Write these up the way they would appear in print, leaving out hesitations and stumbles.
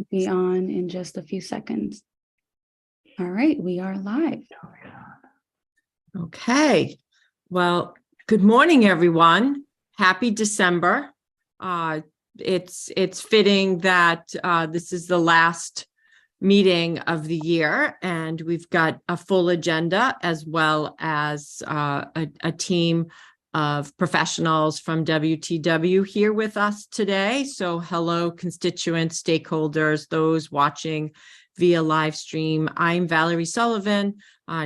be on in just a few seconds. All right, we are live. Okay. Well, good morning, everyone. Happy December. It's fitting that this is the last meeting of the year, and we've got a full agenda as well as a team of professionals from WTW here with us today. So hello, constituents, stakeholders, those watching via live stream. I'm Valerie Sullivan,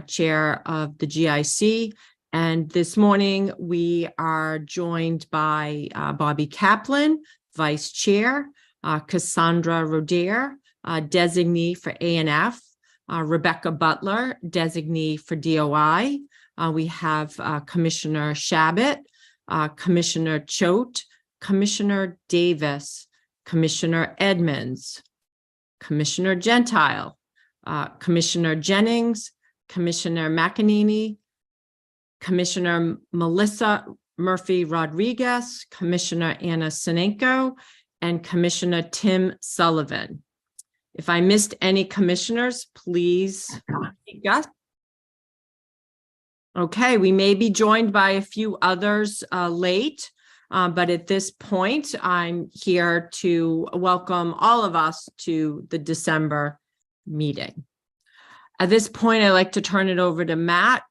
chair of the GIC. And this morning we are joined by Bobby Kaplan, vice chair, Cassandra Roder, designee for ANF, Rebecca Butler, designee for DOI. We have Commissioner Shabbat, Commissioner Choate, Commissioner Davis, Commissioner Edmonds, Commissioner Gentile, Commissioner Jennings, Commissioner McEnany, Commissioner Melissa Murphy Rodriguez, Commissioner Anna Sinenko, and Commissioner Tim Sullivan. If I missed any commissioners, please speak up. Okay, we may be joined by a few others late, but at this point, I'm here to welcome all of us to the December meeting. At this point, I'd like to turn it over to Matt.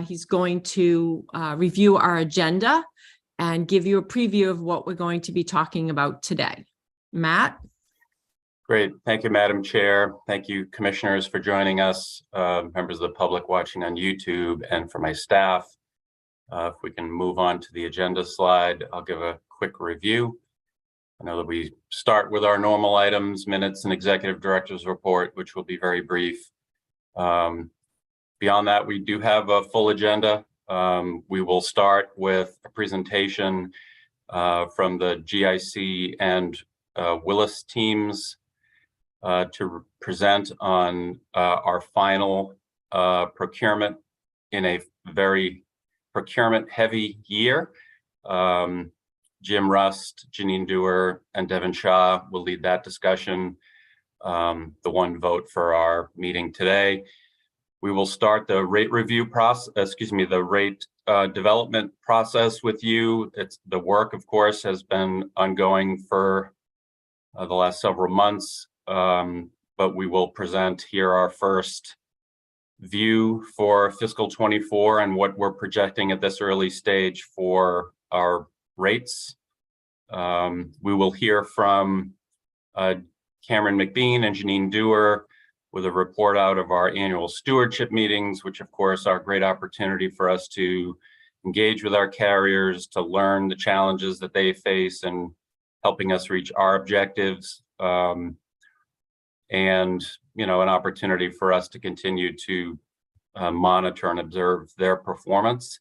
He's going to review our agenda and give you a preview of what we're going to be talking about today. Matt? Great. Thank you, Madam Chair. Thank you, commissioners, for joining us, members of the public watching on YouTube, and for my staff. If we can move on to the agenda slide, I'll give a quick review. I know that we start with our normal items, minutes and executive director's report, which will be very brief. Beyond that, we do have a full agenda. We will start with a presentation from the GIC and Willis teams to present on our final procurement in a very procurement-heavy year. Jim Rust, Janine Dewar, and Devin Shaw will lead that discussion, the one vote for our meeting today. We will start the rate review process, the rate development process with you. The work, of course, has been ongoing for the last several months, but we will present here our first view for fiscal 24 and what we're projecting at this early stage for our rates. We will hear from Cameron McBean and Janine Dewar with a report out of our annual stewardship meetings, which of course are a great opportunity for us to engage with our carriers, to learn the challenges that they face and helping us reach our objectives. And, you know, an opportunity for us to continue to monitor and observe their performance.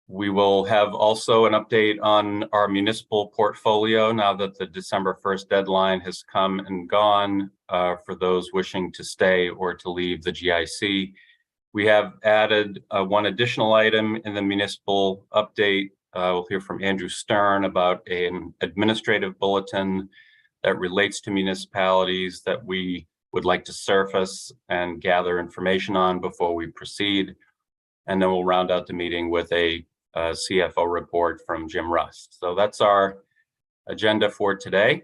We will have also an update on our municipal portfolio now that the December 1st deadline has come and gone for those wishing to stay or to leave the GIC. We have added one additional item in the municipal update. We'll hear from Andrew Stern about an administrative bulletin that relates to municipalities that we would like to surface and gather information on before we proceed. And then we'll round out the meeting with a CFO report from Jim Rust. So that's our agenda for today.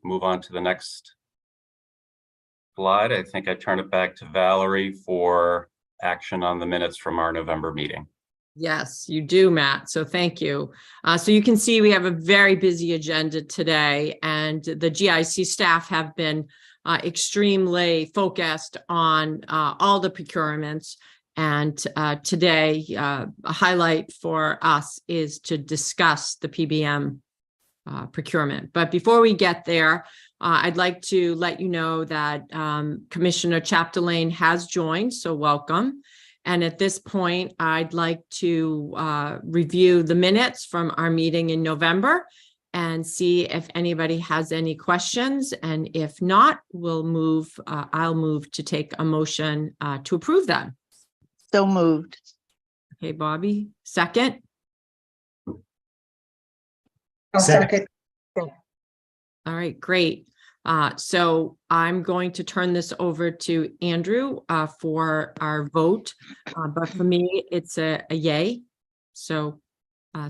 Move on to the next slide. I think I turn it back to Valerie for action on the minutes from our November meeting. Yes, you do, Matt. So thank you. So you can see we have a very busy agenda today, and the GIC staff have been extremely focused on all the procurements. And today, a highlight for us is to discuss the PBM procurement. But before we get there, I'd like to let you know that Commissioner Chapdelaine has joined, so welcome. And at this point, I'd like to review the minutes from our meeting in November and see if anybody has any questions. And if not, we'll move, I'll move to take a motion to approve them. So moved. Okay, Bobby, second. I'll second. All right, great. So I'm going to turn this over to Andrew for our vote. But for me, it's a yay. So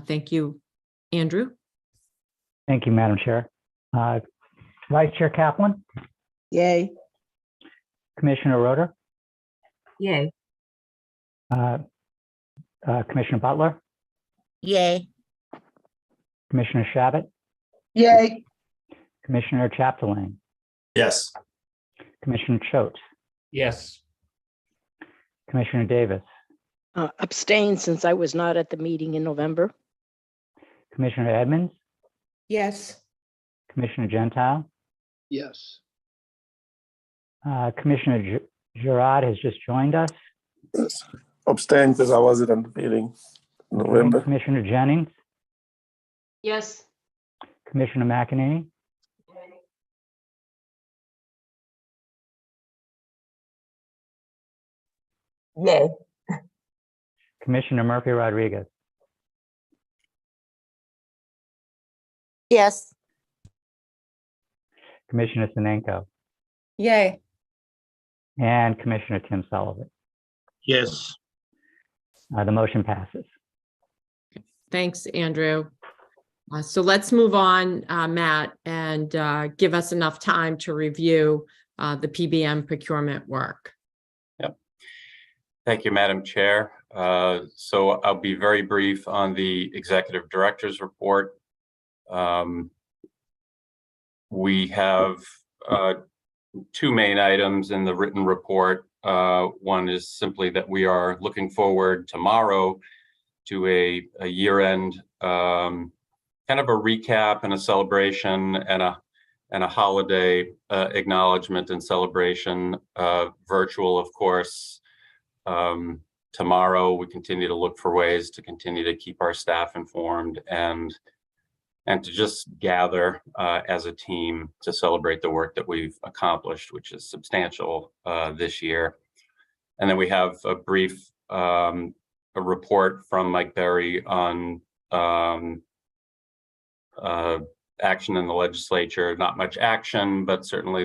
thank you, Andrew. Thank you, Madam Chair. Vice Chair Kaplan, Yay. Commissioner Roeder, Yay. Commissioner Butler, Yay. Commissioner Shabbat, Yay. Commissioner Chapdelaine, Yes. Commissioner Choate, Yes. Commissioner Davis, Abstain since I was not at the meeting in November. Commissioner Edmonds, Yes. Commissioner Gentile, Yes. Commissioner Girard has just joined us, Yes. Abstain because I wasn't at the meeting in November. Commissioner Jennings, Yes. Commissioner McEnany, Yay. Commissioner Murphy Rodriguez, Yes. Commissioner Sinenko, Yay. and Commissioner Tim Sullivan. Yes. The motion passes. Thanks, Andrew. So let's move on, Matt, and give us enough time to review the PBM procurement work. Thank you, Madam Chair. So I'll be very brief on the Executive Director's report. We have two main items in the written report. One is simply that we are looking forward tomorrow to a year-end kind of a recap and a celebration and a holiday acknowledgement and celebration, virtual, of course. Tomorrow, we continue to look for ways to continue to keep our staff informed and to just gather as a team to celebrate the work that we've accomplished, which is substantial this year. And then we have a brief a report from Mike Berry on action in the legislature. Not much action, but certainly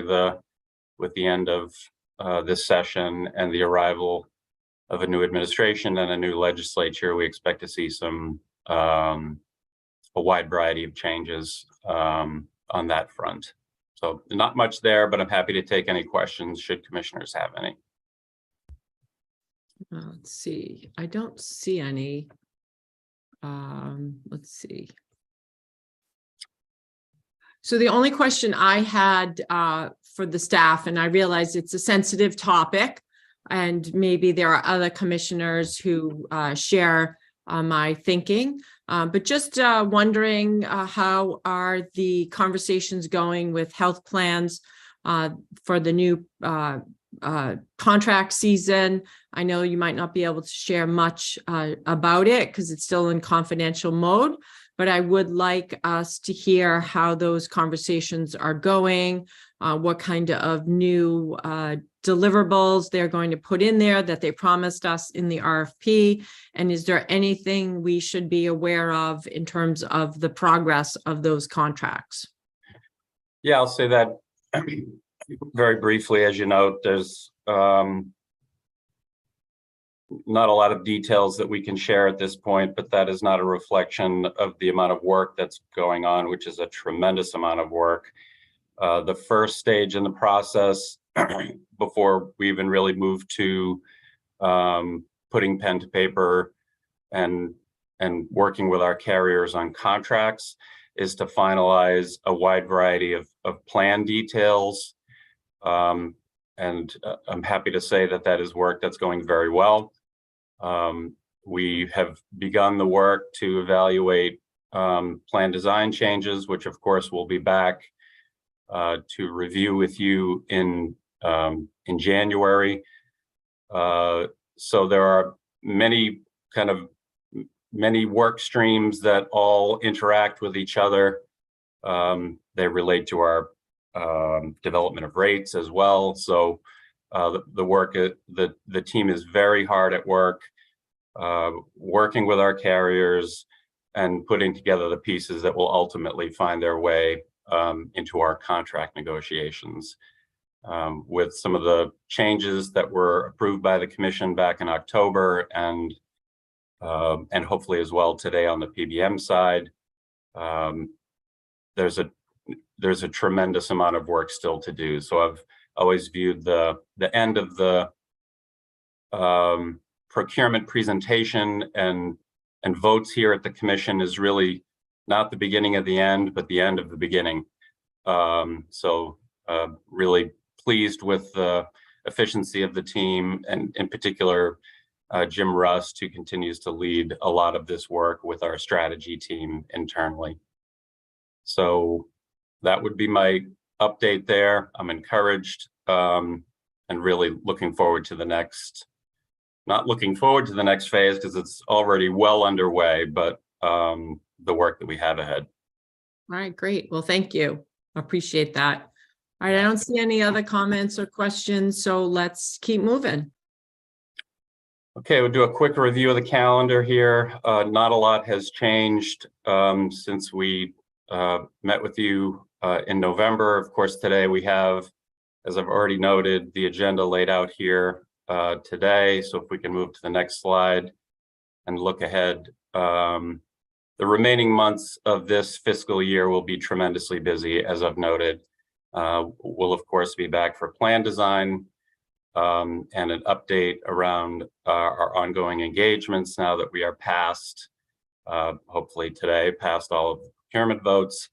with the end of this session and the arrival of a new administration and a new legislature, we expect to see some a wide variety of changes on that front. So not much there, but I'm happy to take any questions should commissioners have any. Let's see. I don't see any. Let's see. So the only question I had for the staff, and I realize it's a sensitive topic, and maybe there are other commissioners who share my thinking, but just wondering how are the conversations going with health plans for the new contract season? I know you might not be able to share much about it because it's still in confidential mode, but I would like us to hear how those conversations are going, what kind of new deliverables they're going to put in there that they promised us in the RFP, and is there anything we should be aware of in terms of the progress of those contracts? Yeah, I'll say that very briefly. As you note, there's not a lot of details that we can share at this point, but that is not a reflection of the amount of work that's going on, which is a tremendous amount of work. The first stage in the process, before we even really move to putting pen to paper and working with our carriers on contracts, is to finalize a wide variety of plan details. And I'm happy to say that that is work that's going very well. We have begun the work to evaluate plan design changes, which of course we'll be back to review with you in January. So there are many work streams that all interact with each other. They relate to our development of rates as well. So the team is very hard at work, working with our carriers and putting together the pieces that will ultimately find their way into our contract negotiations. With some of the changes that were approved by the commission back in October and hopefully as well today on the PBM side, there's a tremendous amount of work still to do. So I've always viewed the end of the procurement presentation and votes here at the commission is really not the beginning of the end, but the end of the beginning. Really pleased with the efficiency of the team, and in particular, Jim Rust, who continues to lead a lot of this work with our strategy team internally. So that would be my update there. I'm encouraged and really looking forward to the next, not looking forward to the next phase because it's already well underway, but the work that we have ahead. All right, great. Well, thank you. Appreciate that. All right, I don't see any other comments or questions, so let's keep moving. Okay, we'll do a quick review of the calendar here. Not a lot has changed since we met with you in November. Of course, today we have, as I've already noted, the agenda laid out here today. So if we can move to the next slide and look ahead. The remaining months of this fiscal year will be tremendously busy, as I've noted. We'll of course be back for plan design and an update around our ongoing engagements now that we are past, hopefully today, past all of the procurement votes.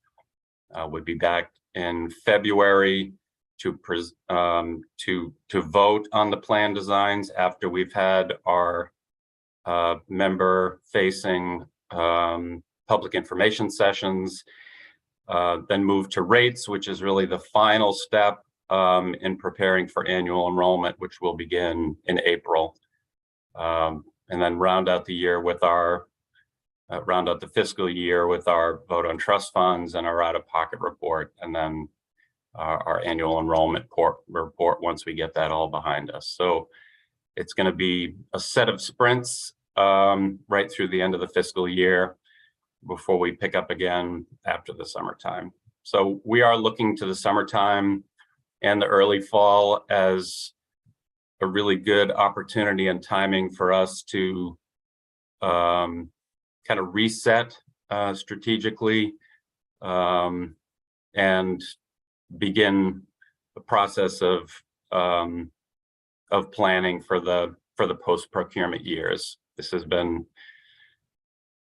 We'll be back in February to vote on the plan designs after we've had our member-facing public information sessions, then move to rates, which is really the final step in preparing for annual enrollment, which will begin in April, and then round out the year with our round out the fiscal year with our vote on trust funds and our out-of-pocket report, and then our annual enrollment report once we get that all behind us. So it's going to be a set of sprints right through the end of the fiscal year before we pick up again after the summertime. So we are looking to the summertime and the early fall as a really good opportunity and timing for us to kind of reset strategically and begin the process of planning for the post-procurement years. This has been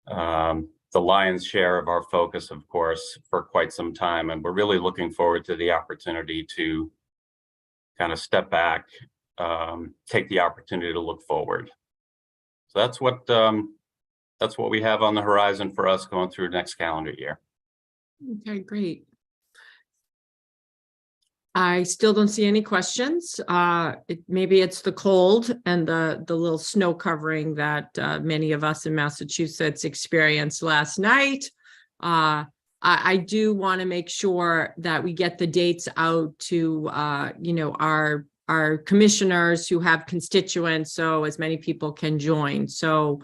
the lion's share of our focus, of course, for quite some time, and we're really looking forward to the opportunity to kind of step back, take the opportunity to look forward. So that's what we have on the horizon for us going through next calendar year. Okay, great. I still don't see any questions. Maybe it's the cold and the little snow covering that many of us in Massachusetts experienced last night. I do want to make sure that we get the dates out to our commissioners who have constituents, so as many people can join. So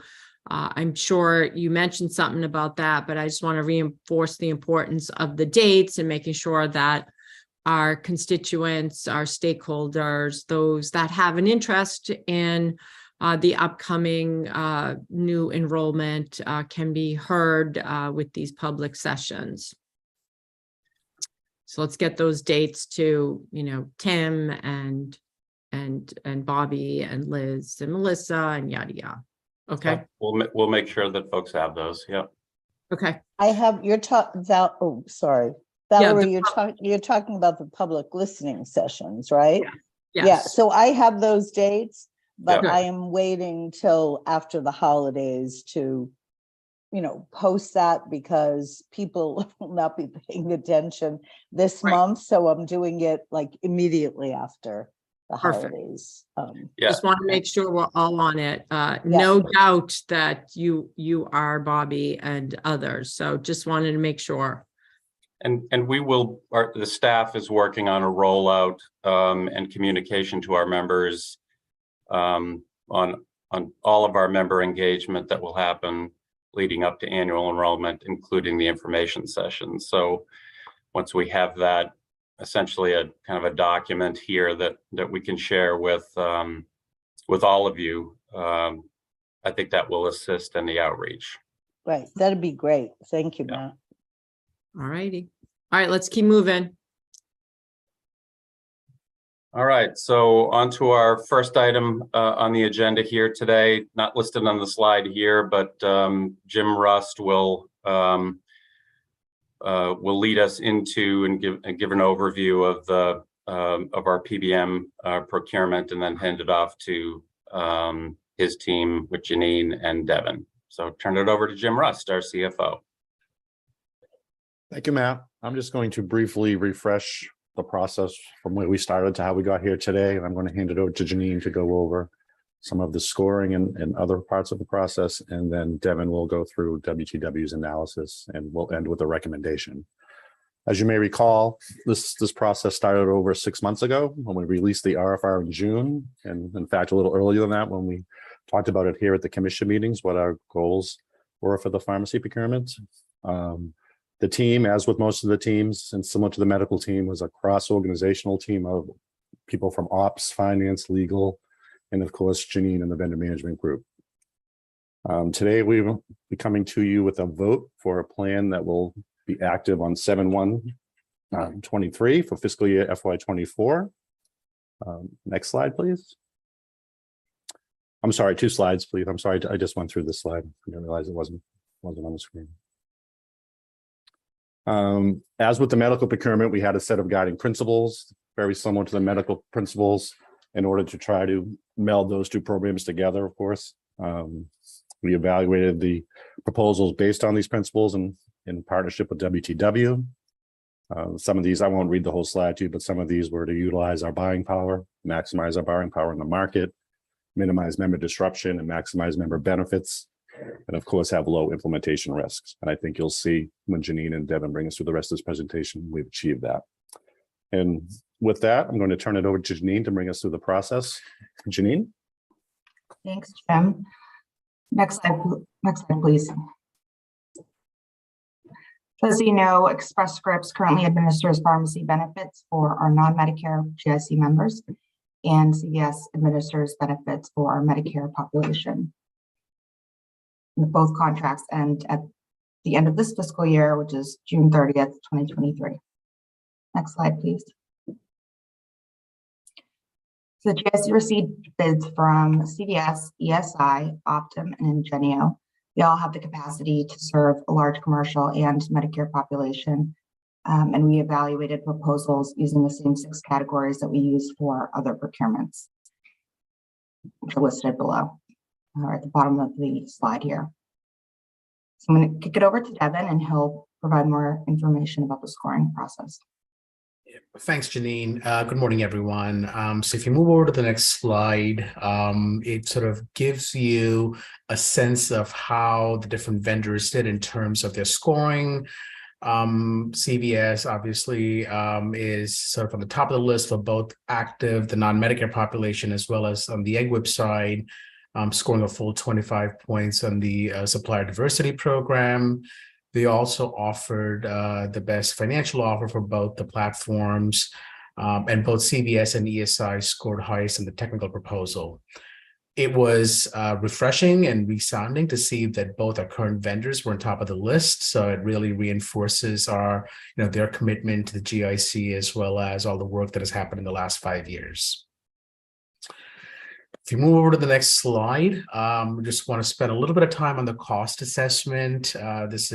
I'm sure you mentioned something about that, but I just want to reinforce the importance of the dates and making sure that our constituents, our stakeholders, those that have an interest in the upcoming new enrollment can be heard with these public sessions. So let's get those dates to, Tim and Bobby and Liz and Melissa and yada yada. Okay. We'll make sure that folks have those. Yeah. Okay. I have, you're talking about, oh, sorry. Valerie, you're talking about the public listening sessions, right? Yes. Yeah, so I have those dates, but Yeah. I am waiting till after the holidays to, post that because people will not be paying attention this Right. month. So I'm doing it like immediately after the Perfect. holidays. Yeah. Just want to make sure we're all on it. No doubt that you are Bobby and others. So just wanted to make sure. And we will, the staff is working on a rollout and communication to our members on all of our member engagement that will happen leading up to annual enrollment, including the information sessions. So once we have that, essentially a kind of a document here that we can share with all of you, I think that will assist in the outreach. Right, that'd be great. Thank you, Yeah. Matt. All righty. All right, let's keep moving. All right, so on to our first item on the agenda here today, not listed on the slide here, but Jim Rust will lead us into and give an overview of our PBM procurement, and then hand it off to his team with Janine and Devin. So turn it over to Jim Rust, our CFO. Thank you, Matt. I'm just going to briefly refresh the process from where we started to how we got here today. And I'm going to hand it over to Janine to go over some of the scoring and other parts of the process. And then Devin will go through WTW's analysis, and we'll end with a recommendation. As you may recall, this process started over 6 months ago when we released the RFR in June. And in fact, a little earlier than that, when we talked about it here at the commission meetings, what our goals were for the pharmacy procurement. The team, as with most of the teams, and similar to the medical team, was a cross-organizational team of people from ops, finance, legal, and of course, Janine and the vendor management group. Today, we will be coming to you with a vote for a plan that will be active on 7/1/23 for fiscal year FY24. Next slide, please. I'm sorry, 2 slides, please. I'm sorry, I just went through this slide. I didn't realize it wasn't on the screen. As with the medical procurement, we had a set of guiding principles, very similar to the medical principles, in order to try to meld those 2 programs together, of course. We evaluated the proposals based on these principles in partnership with WTW. Some of these, I won't read the whole slide to you, but some of these were to utilize our buying power, maximize our buying power in the market, minimize member disruption, and maximize member benefits, and of course have low implementation risks. And I think you'll see when Janine and Devin bring us through the rest of this presentation, we've achieved that. And with that, I'm going to turn it over to Janine to bring us through the process. Janine? Thanks, Jim. Next slide, please. So as you know, Express Scripts currently administers pharmacy benefits for our non-Medicare GIC members, and CVS administers benefits for our Medicare population. Both contracts end at the end of this fiscal year, which is June 30th, 2023. Next slide, please. So the GIC received bids from CVS, ESI, Optum, and Ingenio. They all have the capacity to serve a large commercial and Medicare population. And we evaluated proposals using the same 6 categories that we use for other procurements, which are listed below, or at the bottom of the slide here. So I'm going to kick it over to Devin, and he'll provide more information about the scoring process. Thanks, Janine. Good morning, everyone. So if you move over to the next slide, it sort of gives you a sense of how the different vendors did in terms of their scoring. CVS obviously is sort of on the top of the list for both active, the non-Medicare population, as well as on the EGWIP side, scoring a full 25 points on the supplier diversity program. They also offered the best financial offer for both the platforms, and both CVS and ESI scored highest in the technical proposal. It was refreshing and resounding to see that both our current vendors were on top of the list. So it really reinforces our, their commitment to the GIC, as well as all the work that has happened in the last 5 years. If you move over to the next slide, we just want to spend a little bit of time on the cost assessment. This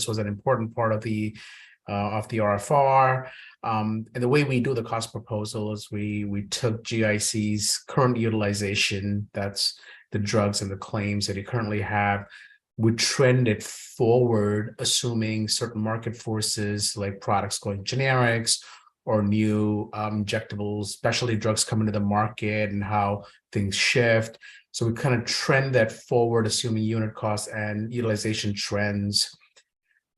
was an important part of the RFR. And the way we do the cost proposal is we took GIC's current utilization, that's the drugs and the claims that you currently have. We trend it forward, assuming certain market forces like products going generics or new injectables, specialty drugs come into the market, and how things shift. So we kind of trend that forward, assuming unit costs and utilization trends.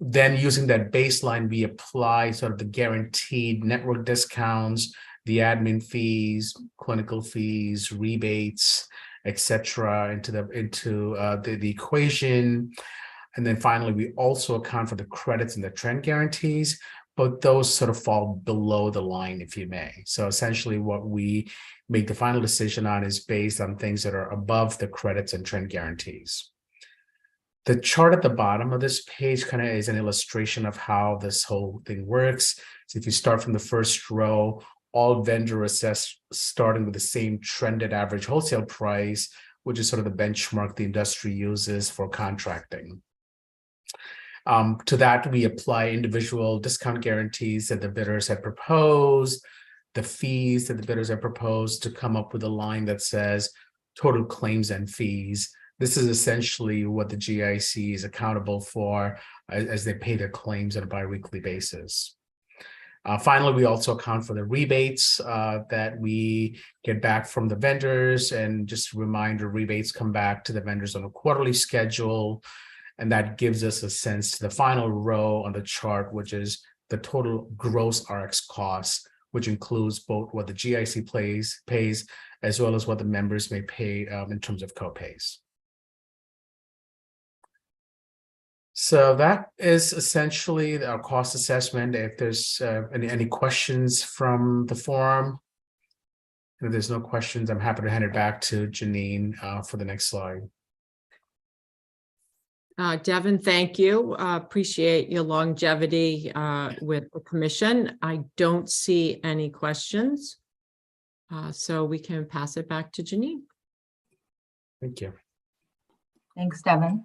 Then using that baseline, we apply sort of the guaranteed network discounts, the admin fees, clinical fees, rebates, etc., into the equation. And then finally, we also account for the credits and the trend guarantees. but those sort of fall below the line, if you may. So essentially what we make the final decision on is based on things that are above the credits and trend guarantees. The chart at the bottom of this page kind of is an illustration of how this whole thing works. So if you start from the first row, all vendor assessed starting with the same trended average wholesale price, which is sort of the benchmark the industry uses for contracting. To that, we apply individual discount guarantees that the bidders had proposed, the fees that the bidders had proposed to come up with a line that says total claims and fees. This is essentially what the GIC is accountable for as they pay their claims on a biweekly basis. Finally, we also account for the rebates that we get back from the vendors. And just a reminder, rebates come back to the vendors on a quarterly schedule. And that gives us a sense to the final row on the chart, which is the total gross RX costs, which includes both what the GIC pays as well as what the members may pay in terms of co-pays. So that is essentially our cost assessment. If there's any questions from the forum, and if there's no questions, I'm happy to hand it back to Janine for the next slide. Devin, thank you. Appreciate your longevity with the commission. I don't see any questions. So we can pass it back to Janine. Thank you. Thanks, Devin.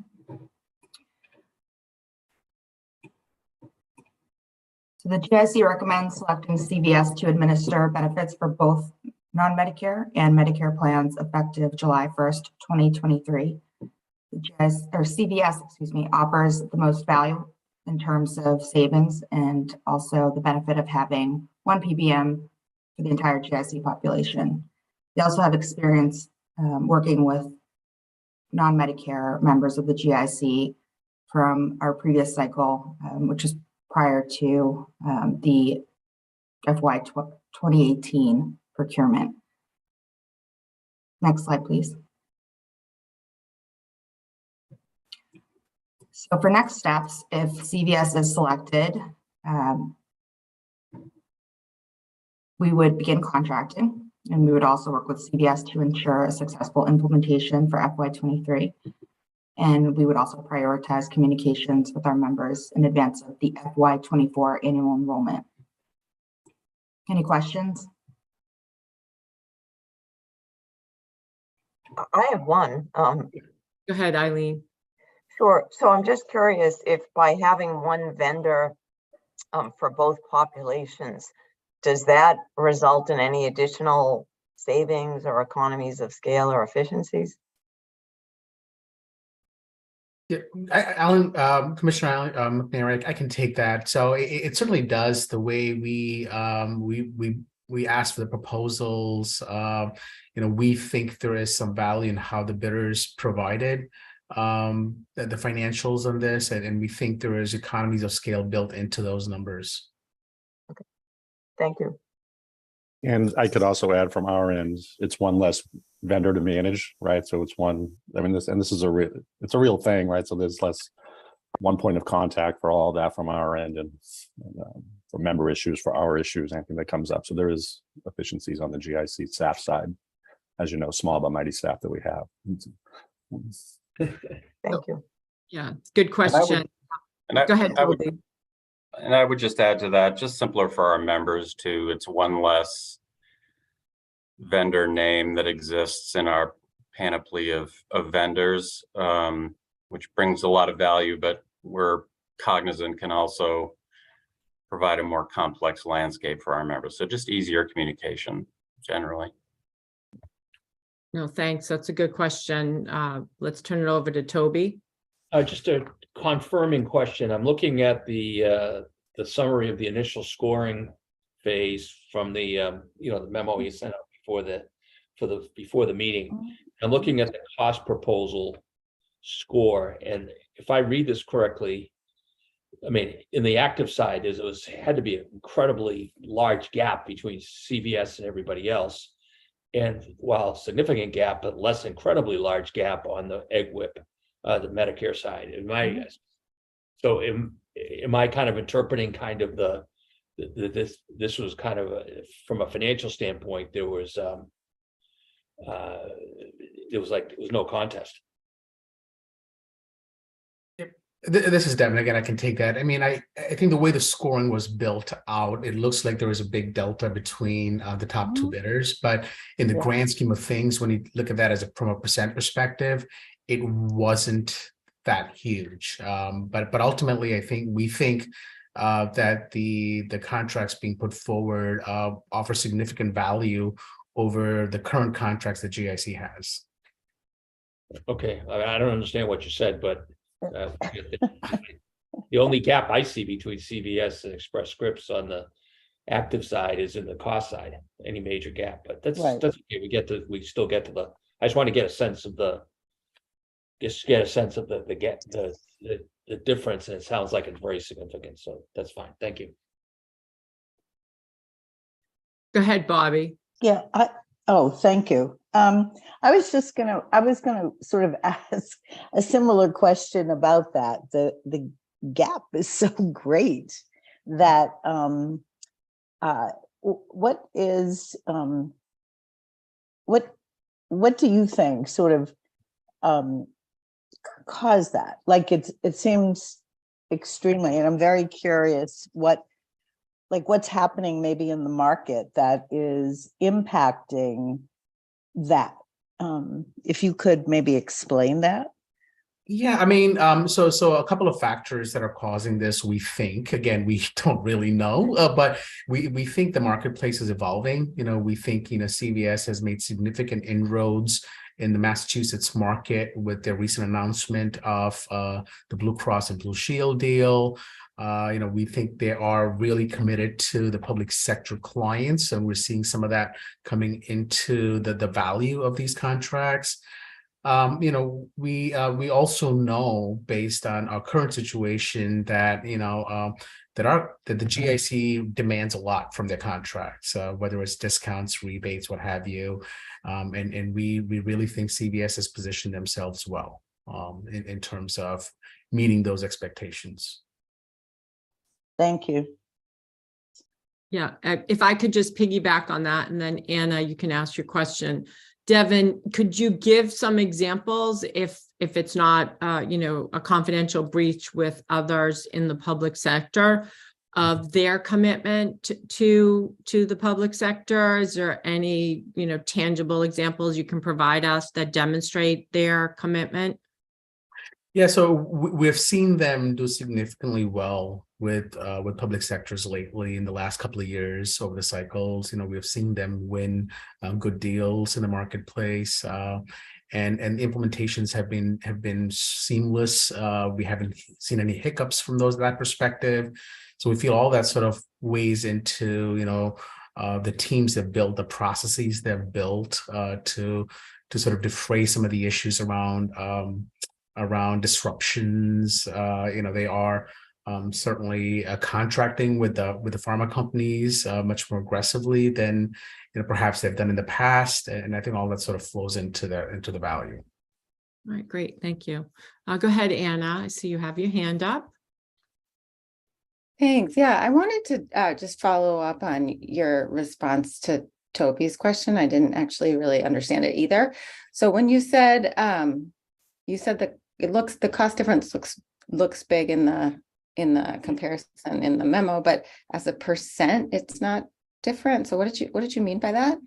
So the GIC recommends selecting CVS to administer benefits for both non-Medicare and Medicare plans effective July 1st, 2023. The CVS, offers the most value in terms of savings and also the benefit of having one PBM for the entire GIC population. They also have experience working with non-Medicare members of the GIC from our previous cycle, which is prior to the FY 2018 procurement. Next slide, please. So for next steps, if CVS is selected, we would begin contracting, and we would also work with CVS to ensure a successful implementation for FY 23. And we would also prioritize communications with our members in advance of the FY 24 annual enrollment. Any questions? I have one. Go ahead, Eileen. Sure. So I'm just curious if by having one vendor for both populations, does that result in any additional savings or economies of scale or efficiencies? Yeah, Alan, Commissioner Alan McNair, I can take that. So it certainly does. The way we ask for the proposals, we think there is some value in how the bidders provided the financials on this, and we think there is economies of scale built into those numbers. Okay, thank you. And I could also add from our end, it's one less vendor to manage, right? So it's one, I mean, this is it's a real thing, right? So there's less one point of contact for all of that from our end, and for member issues, for our issues, anything that comes up. So there is efficiencies on the GIC staff side, as you know, small but mighty staff that we have. Thank you. Yeah, good question. Go ahead, Toby. And I would just add to that, just simpler for our members too. It's one less vendor name that exists in our panoply of vendors, which brings a lot of value, but we're cognizant can also provide a more complex landscape for our members. So just easier communication generally. No, thanks. That's a good question. Let's turn it over to Toby. Just a confirming question. I'm looking at the summary of the initial scoring phase from the the memo you sent out before the meeting. I'm looking at the cost proposal score, and if I read this correctly, I mean, in the active side, had to be an incredibly large gap between CVS and everybody else, and while significant gap, but less incredibly large gap on the EGWIP, the Medicare side. Am I kind of interpreting kind of the this was kind of, from a financial standpoint, there was no contest. This is Devin again. I can take that. I mean, I think the way the scoring was built out, it looks like there was a big delta between the top two bidders. But in the Yeah. grand scheme of things, when you look at that as from a percent perspective, it wasn't that huge. But ultimately, we think that the contracts being put forward offer significant value over the current contracts that GIC has. Okay, I don't understand what you said, but the only gap I see between CVS and Express Scripts on the active side is in the cost side, any major gap, but that's Right. okay. We still get to the, I just want to get a sense of the difference, and it sounds like it's very significant, so that's fine. Thank you. Go ahead, Bobby. Yeah, thank you. I was gonna sort of ask a similar question about that. The gap is so great that what do you think sort of caused that? Like it seems extremely, and I'm very curious what's happening maybe in the market that is impacting that. If you could maybe explain that. Yeah, I mean, so a couple of factors that are causing this, we think, again, we don't really know, but we think the marketplace is evolving. We think, CVS has made significant inroads in the Massachusetts market with their recent announcement of the Blue Cross and Blue Shield deal. We think they are really committed to the public sector clients, and we're seeing some of that coming into the value of these contracts. We also know, based on our current situation, that that the GIC demands a lot from their contracts, whether it's discounts, rebates, what have you, and we really think CVS has positioned themselves well in terms of meeting those expectations. Thank you. Yeah, if I could just piggyback on that, and then Anna, you can ask your question. Devin, could you give some examples if it's not, a confidential breach with others in the public sector of their commitment to the public sector? Is there any, tangible examples you can provide us that demonstrate their commitment? Yeah, so we've seen them do significantly well with public sectors lately in the last couple of years over the cycles. We've seen them win good deals in the marketplace, and implementations have been seamless. We haven't seen any hiccups from that perspective. So we feel all that sort of weighs into the teams that built the processes they've built to sort of defray some of the issues around disruptions. They are certainly contracting with the pharma companies much more aggressively than perhaps they've done in the past, and I think all that sort of flows into the value. All right, great, thank you. Go ahead, Anna. I see you have your hand up. Thanks. Yeah, I wanted to just follow up on your response to Toby's question. I didn't actually really understand it either. So when you said that the cost difference looks big in the comparison in the memo, but as a percent, it's not different. So what did you mean by that?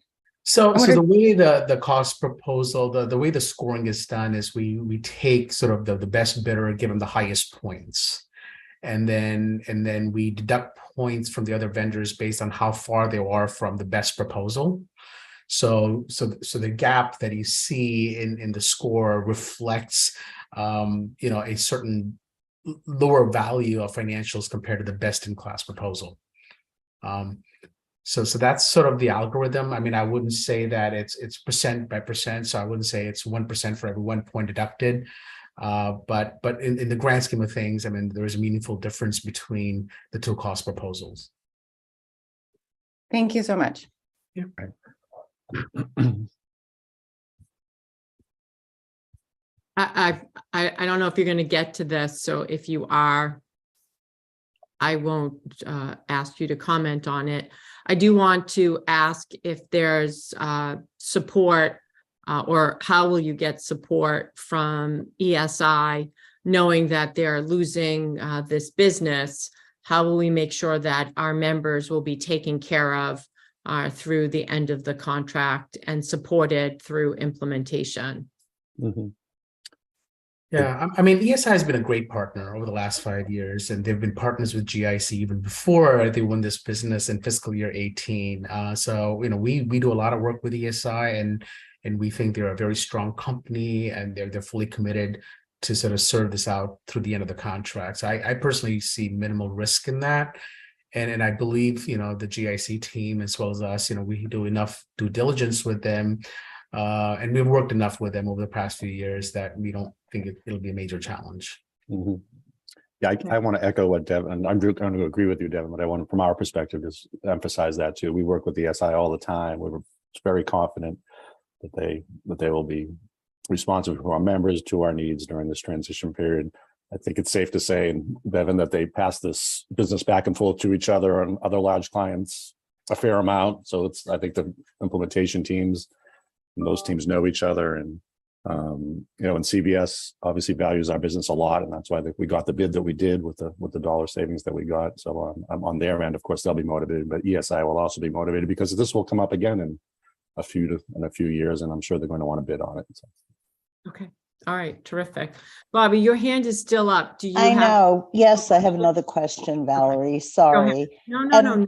So the way the cost proposal, the way the scoring is done is we take sort of the best bidder and give them the highest points. And then we deduct points from the other vendors based on how far they are from the best proposal. So the gap that you see in the score reflects a certain lower value of financials compared to the best in class proposal. So that's sort of the algorithm. I mean, I wouldn't say that it's percent by percent. So I wouldn't say it's 1% for every 1 point deducted. But in the grand scheme of things, I mean, there is a meaningful difference between the two cost proposals. Thank you so much. Yeah. I don't know if you're going to get to this. So if you are, I won't ask you to comment on it. I do want to ask if there's support or how will you get support from ESI, knowing that they're losing this business? How will we make sure that our members will be taken care of through the end of the contract and supported through implementation? Mhm. Yeah, I mean, ESI has been a great partner over the last 5 years, and they've been partners with GIC even before they won this business in fiscal year 18. So, you know, we do a lot of work with ESI, and we think they're a very strong company, and they're fully committed to sort of serve this out through the end of the contract. So I personally see minimal risk in that. And I believe, you know, the GIC team as well as us, you know, we do enough due diligence with them. And we've worked enough with them over the past few years that we don't think it'll be a major challenge. Mhm. Yeah, I want to echo what Devin, and I'm going to agree with you, Devin, but I want to, from our perspective, just emphasize that too. We work with the SI all the time. We're very confident that they will be responsive to our members, to our needs during this transition period. I think it's safe to say, and Devin, that they pass this business back and forth to each other and other large clients a fair amount. So I think the implementation teams and those teams know each other, and you know, and CVS obviously values our business a lot, and that's why we got the bid that we did with the dollar savings that we got. So on their end, of course, they'll be motivated, but ESI will also be motivated because this will come up again in a few years, and I'm sure they're going to want to bid on it. So. Okay. All right. Terrific. Bobby, your hand is still up. Do you I have? know. Yes, I have another question, Valerie. Sorry. No.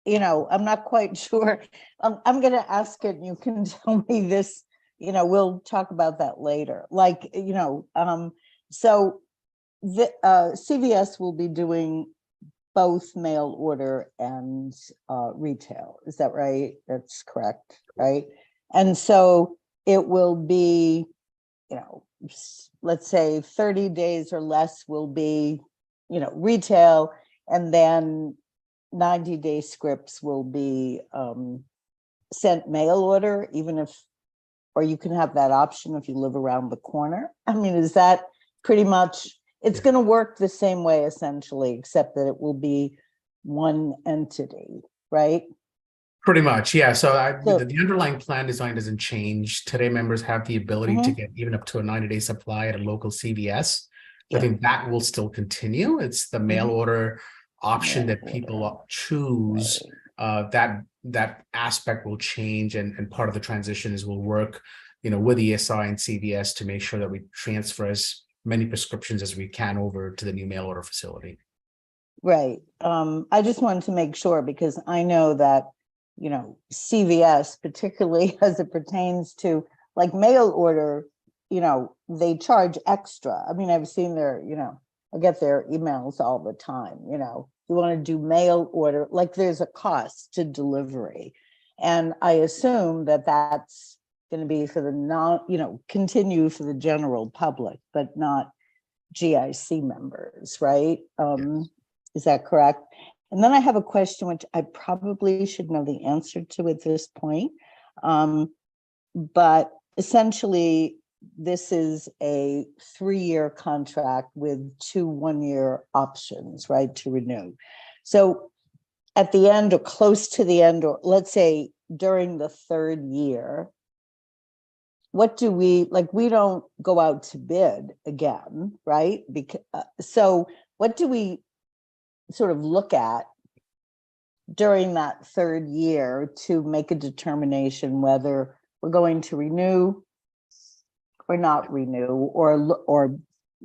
You know, I'm not quite sure. I'm going to ask it. And you can tell me this. You know, we'll talk about that later. Like, you know, so the CVS will be doing both mail order and retail. Is that right? That's correct, right? And so it will be, you know, let's say 30 days or less will be, you know, retail, and then 90-day scripts will be sent mail order, even if, or you can have that option if you live around the corner. I mean, is that pretty much, it's going to work the same way essentially, except that it will be one entity, right? Pretty much, yeah. So the underlying plan design doesn't change. Today members have the ability to get even up to a 90-day supply at a local CVS. So I think that will still continue. It's the mail order option that people choose. That aspect will change, and part of the transition is we'll work, you know, with ESI and CVS to make sure that we transfer as many prescriptions as we can over to the new mail order facility. Right. I just wanted to make sure, because I know that, you know, CVS, particularly as it pertains to like mail order, you know, they charge extra. I mean, I've seen their, you know, I get their emails all the time, you know, you want to do mail order, like there's a cost to delivery. And I assume that that's going to be for the non, you know, continue for the general public, but not GIC members, right? Is that correct? And then I have a question, which I probably should know the answer to at this point. But essentially, this is a 3-year contract with 2 one-year options, right, to renew. So at the end or close to the end, or let's say during the 3rd year, what do we, like, we don't go out to bid again, right? Because, so what do we sort of look at during that 3rd year to make a determination whether we're going to renew or not renew, or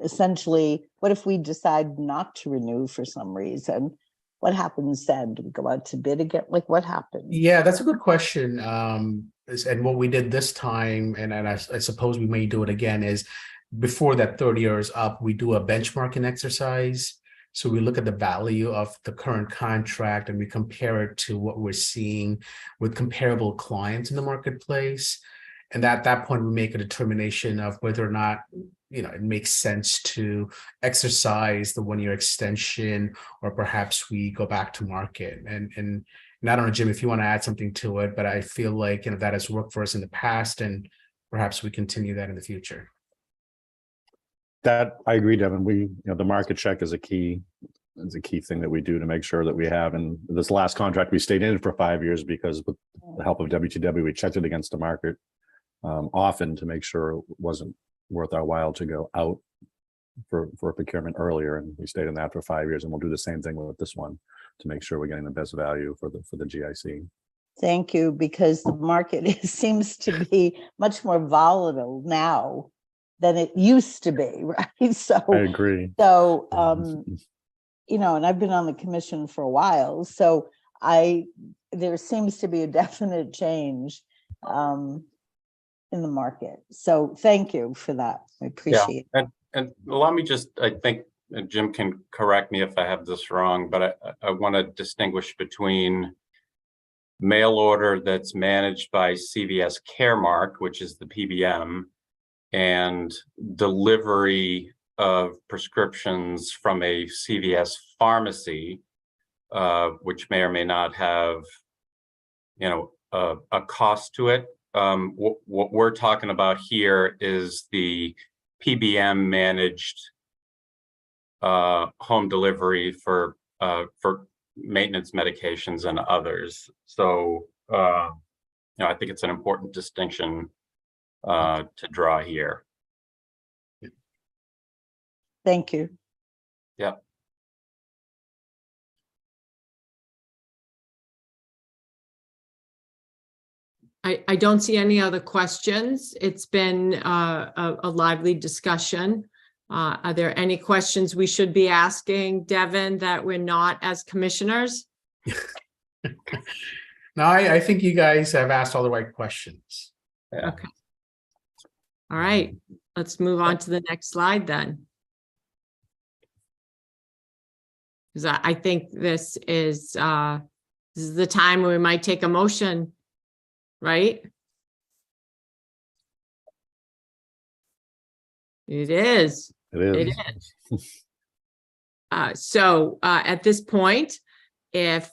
essentially, what if we decide not to renew for some reason? What happens then? Do we go out to bid again? Like, what happens? Yeah, that's a good question. And what we did this time, and I suppose we may do it again, is before that 3rd year is up, we do a benchmarking exercise. So we look at the value of the current contract and we compare it to what we're seeing with comparable clients in the marketplace. And at that point, we make a determination of whether or not, you know, it makes sense to exercise the 1-year extension, or perhaps we go back to market. And I don't know, Jim, if you want to add something to it, but I feel like, you know, that has worked for us in the past, and perhaps we continue that in the future. That I agree, Devin. The market check is a key thing that we do to make sure that we have. And this last contract, we stayed in it for 5 years because with the help of WTW, we checked it against the market often to make sure it wasn't worth our while to go out for procurement earlier. And we stayed in that for 5 years, and we'll do the same thing with this one to make sure we're getting the best value for the GIC. Thank you, because the market seems to be much more volatile now than it used to be, right? So I agree. So, and I've been on the commission for a while, so there seems to be a definite change in the market. So thank you for that. I appreciate it. And let me just, I think Jim can correct me if I have this wrong, but I want to distinguish between mail order that's managed by CVS Caremark, which is the PBM, and delivery of prescriptions from a CVS pharmacy, which may or may not have, a cost to it. What we're talking about here is the PBM managed home delivery for maintenance medications and others. So, I think it's an important distinction to draw here. Thank you. Yep. I don't see any other questions. It's been a lively discussion. Are there any questions we should be asking, Devin, that we're not as commissioners? No, I think you guys have asked all the right questions. Yeah. Okay. All right, let's move on to the next slide then. Because I think this is the time where we might take a motion, right? It is. It is. It is. So at this point, if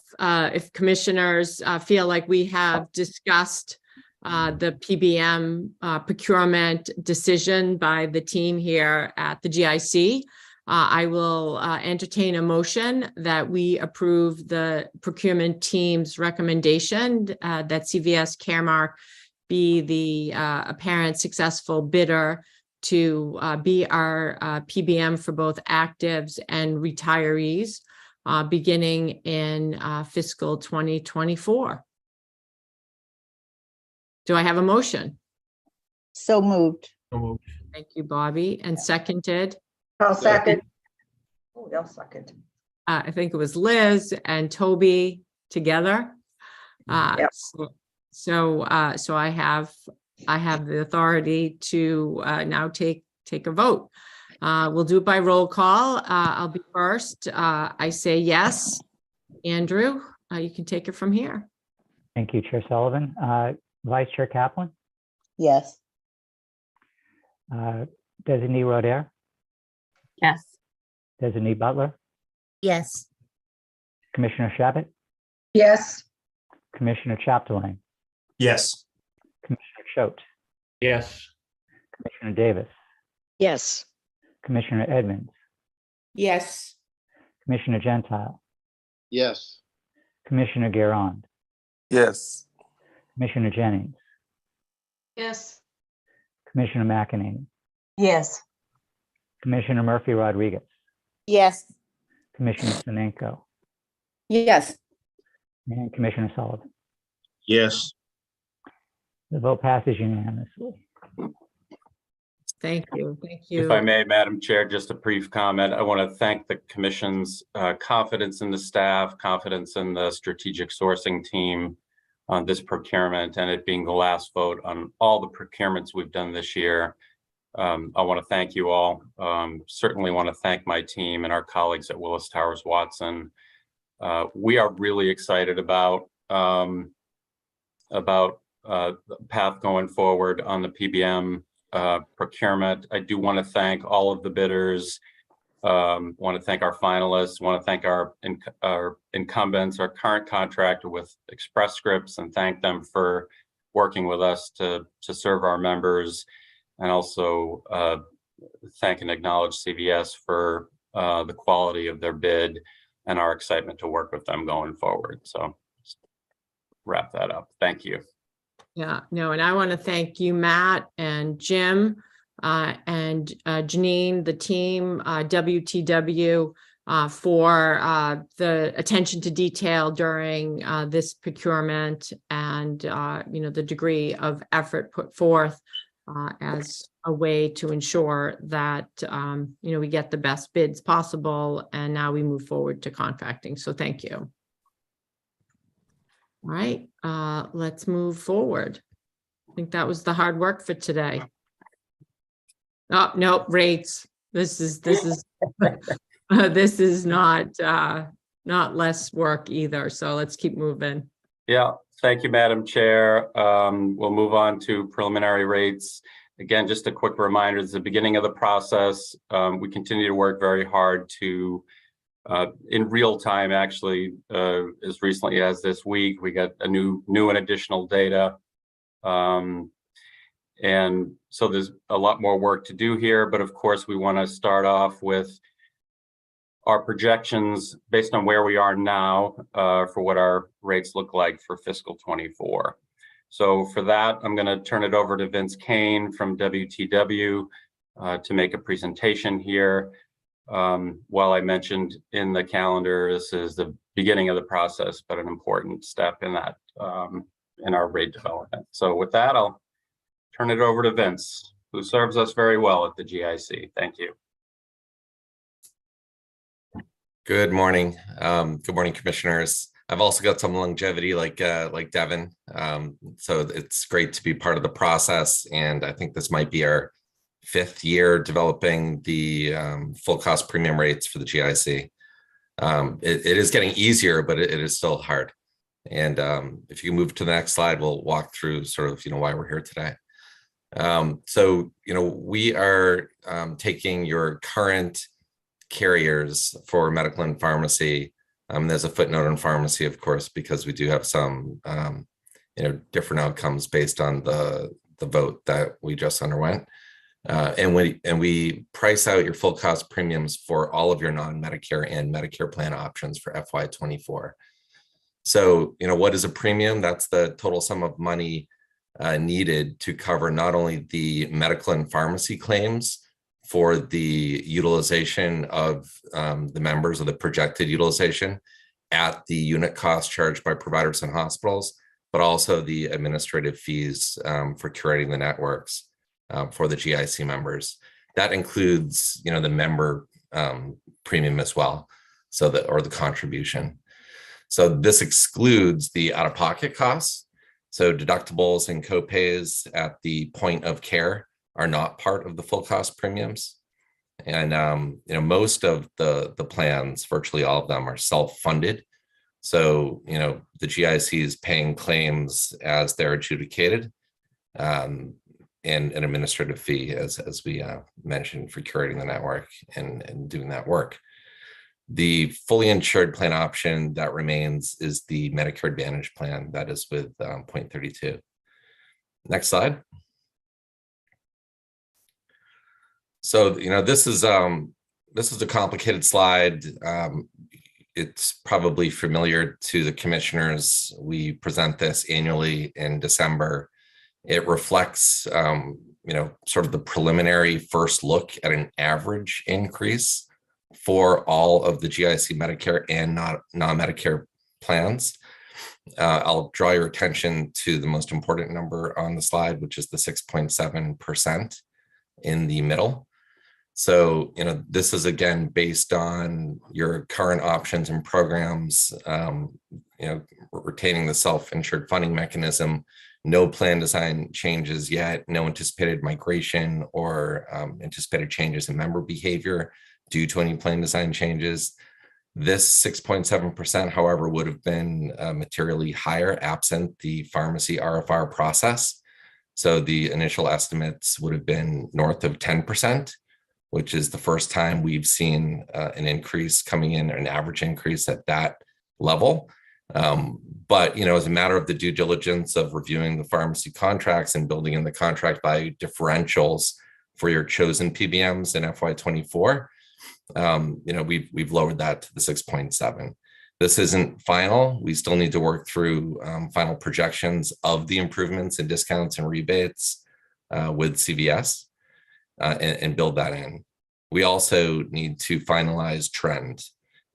commissioners feel like we have discussed the PBM procurement decision by the team here at the GIC, I will entertain a motion that we approve the procurement team's recommendation that CVS Caremark be the apparent successful bidder to be our PBM for both actives and retirees beginning in fiscal 2024. Do I have a motion? So moved. Thank you, Bobby. And seconded? I'll second. Oh, they'll second. I think it was Liz and Toby together. Yep. So I have the authority to now take a vote. We'll do it by roll call. I'll be first. I say yes. Andrew, you can take it from here. Thank you, Chair Sullivan. Vice Chair Kaplan, Yes. Designee Roder, Yes. Designee Butler, Yes. Commissioner Shabbat, Yes. Commissioner Chapdelaine, Yes. Commissioner Choate, Yes. Commissioner Davis, Yes. Commissioner Edmonds, Yes. Commissioner Gentile, Yes. Commissioner Guérand, Yes. Commissioner Jennings, Yes. Commissioner McEnany, Yes. Commissioner Murphy Rodriguez, Yes. Commissioner Sinenko, Yes. and Commissioner Sullivan. Yes. The vote passes unanimously. Thank you. Thank If you. I may, Madam Chair, just a brief comment. I want to thank the Commission's confidence in the staff, confidence in the strategic sourcing team on this procurement, and it being the last vote on all the procurements we've done this year. I want to thank you all. Certainly want to thank my team and our colleagues at Willis Towers Watson. We are really excited about the path going forward on the PBM procurement. I do want to thank all of the bidders. Want to thank our finalists. Want to thank our incumbents, our current contractor with Express Scripts, and thank them for working with us to serve our members, and also thank and acknowledge CVS for the quality of their bid and our excitement to work with them going forward. So just wrap that up. Thank you. Yeah, no, and I want to thank you, Matt and Jim, and Janine, the team, WTW, for the attention to detail during this procurement, and the degree of effort put forth as a way to ensure that we get the best bids possible, and now we move forward to contracting. So thank you. All right, let's move forward. I think that was the hard work for today. Oh, no, rates. This is this is not less work either. So let's keep moving. Yeah, thank you, Madam Chair. We'll move on to preliminary rates. Again, just a quick reminder, it's the beginning of the process. We continue to work very hard to in real time, actually, as recently as this week, we got a new and additional data. And so there's a lot more work to do here, but of course, we want to start off with our projections based on where we are now for what our rates look like for fiscal 24. So for that, I'm going to turn it over to Vince Kane from WTW to make a presentation here. While I mentioned in the calendar, this is the beginning of the process, but an important step in that in our rate development. So with that, I'll turn it over to Vince, who serves us very well at the GIC. Thank you. Good morning. Good morning, commissioners. I've also got some longevity like Devin. So it's great to be part of the process. And I think this might be our 5th year developing the full cost premium rates for the GIC. It is getting easier, but it is still hard. And if you move to the next slide, we'll walk through sort of, why we're here today. So, we are taking your current carriers for medical and pharmacy. There's a footnote on pharmacy, of course, because we do have some, different outcomes based on the vote that we just underwent. And we price out your full cost premiums for all of your non-Medicare and Medicare plan options for FY24. So, what is a premium? That's the total sum of money needed to cover not only the medical and pharmacy claims for the utilization of the members, or the projected utilization at the unit cost charged by providers and hospitals, but also the administrative fees for curating the networks for the GIC members. That includes, the member premium as well, so or the contribution. So this excludes the out-of-pocket costs. So deductibles and copays at the point of care are not part of the full cost premiums. And, most of the plans, virtually all of them, are self-funded. So, the GIC is paying claims as they're adjudicated, and an administrative fee, as we mentioned, for curating the network and doing that work. The fully insured plan option that remains is the Medicare Advantage plan that is with 0.32. Next slide. So, this is a complicated slide. It's probably familiar to the commissioners. We present this annually in December. It reflects, sort of the preliminary first look at an average increase for all of the GIC Medicare and non-Medicare plans. I'll draw your attention to the most important number on the slide, which is the 6.7% in the middle. So, this is again based on your current options and programs, retaining the self-insured funding mechanism, no plan design changes yet, no anticipated migration or anticipated changes in member behavior due to any plan design changes. This 6.7%, however, would have been materially higher absent the pharmacy RFR process. So the initial estimates would have been north of 10%, which is the first time we've seen an increase coming in, an average increase at that level. But, as a matter of the due diligence of reviewing the pharmacy contracts and building in the contract value differentials for your chosen PBMs in FY24. We've lowered that to the 6.7. This isn't final. We still need to work through final projections of the improvements in discounts and rebates with CVS and build that in. We also need to finalize trend.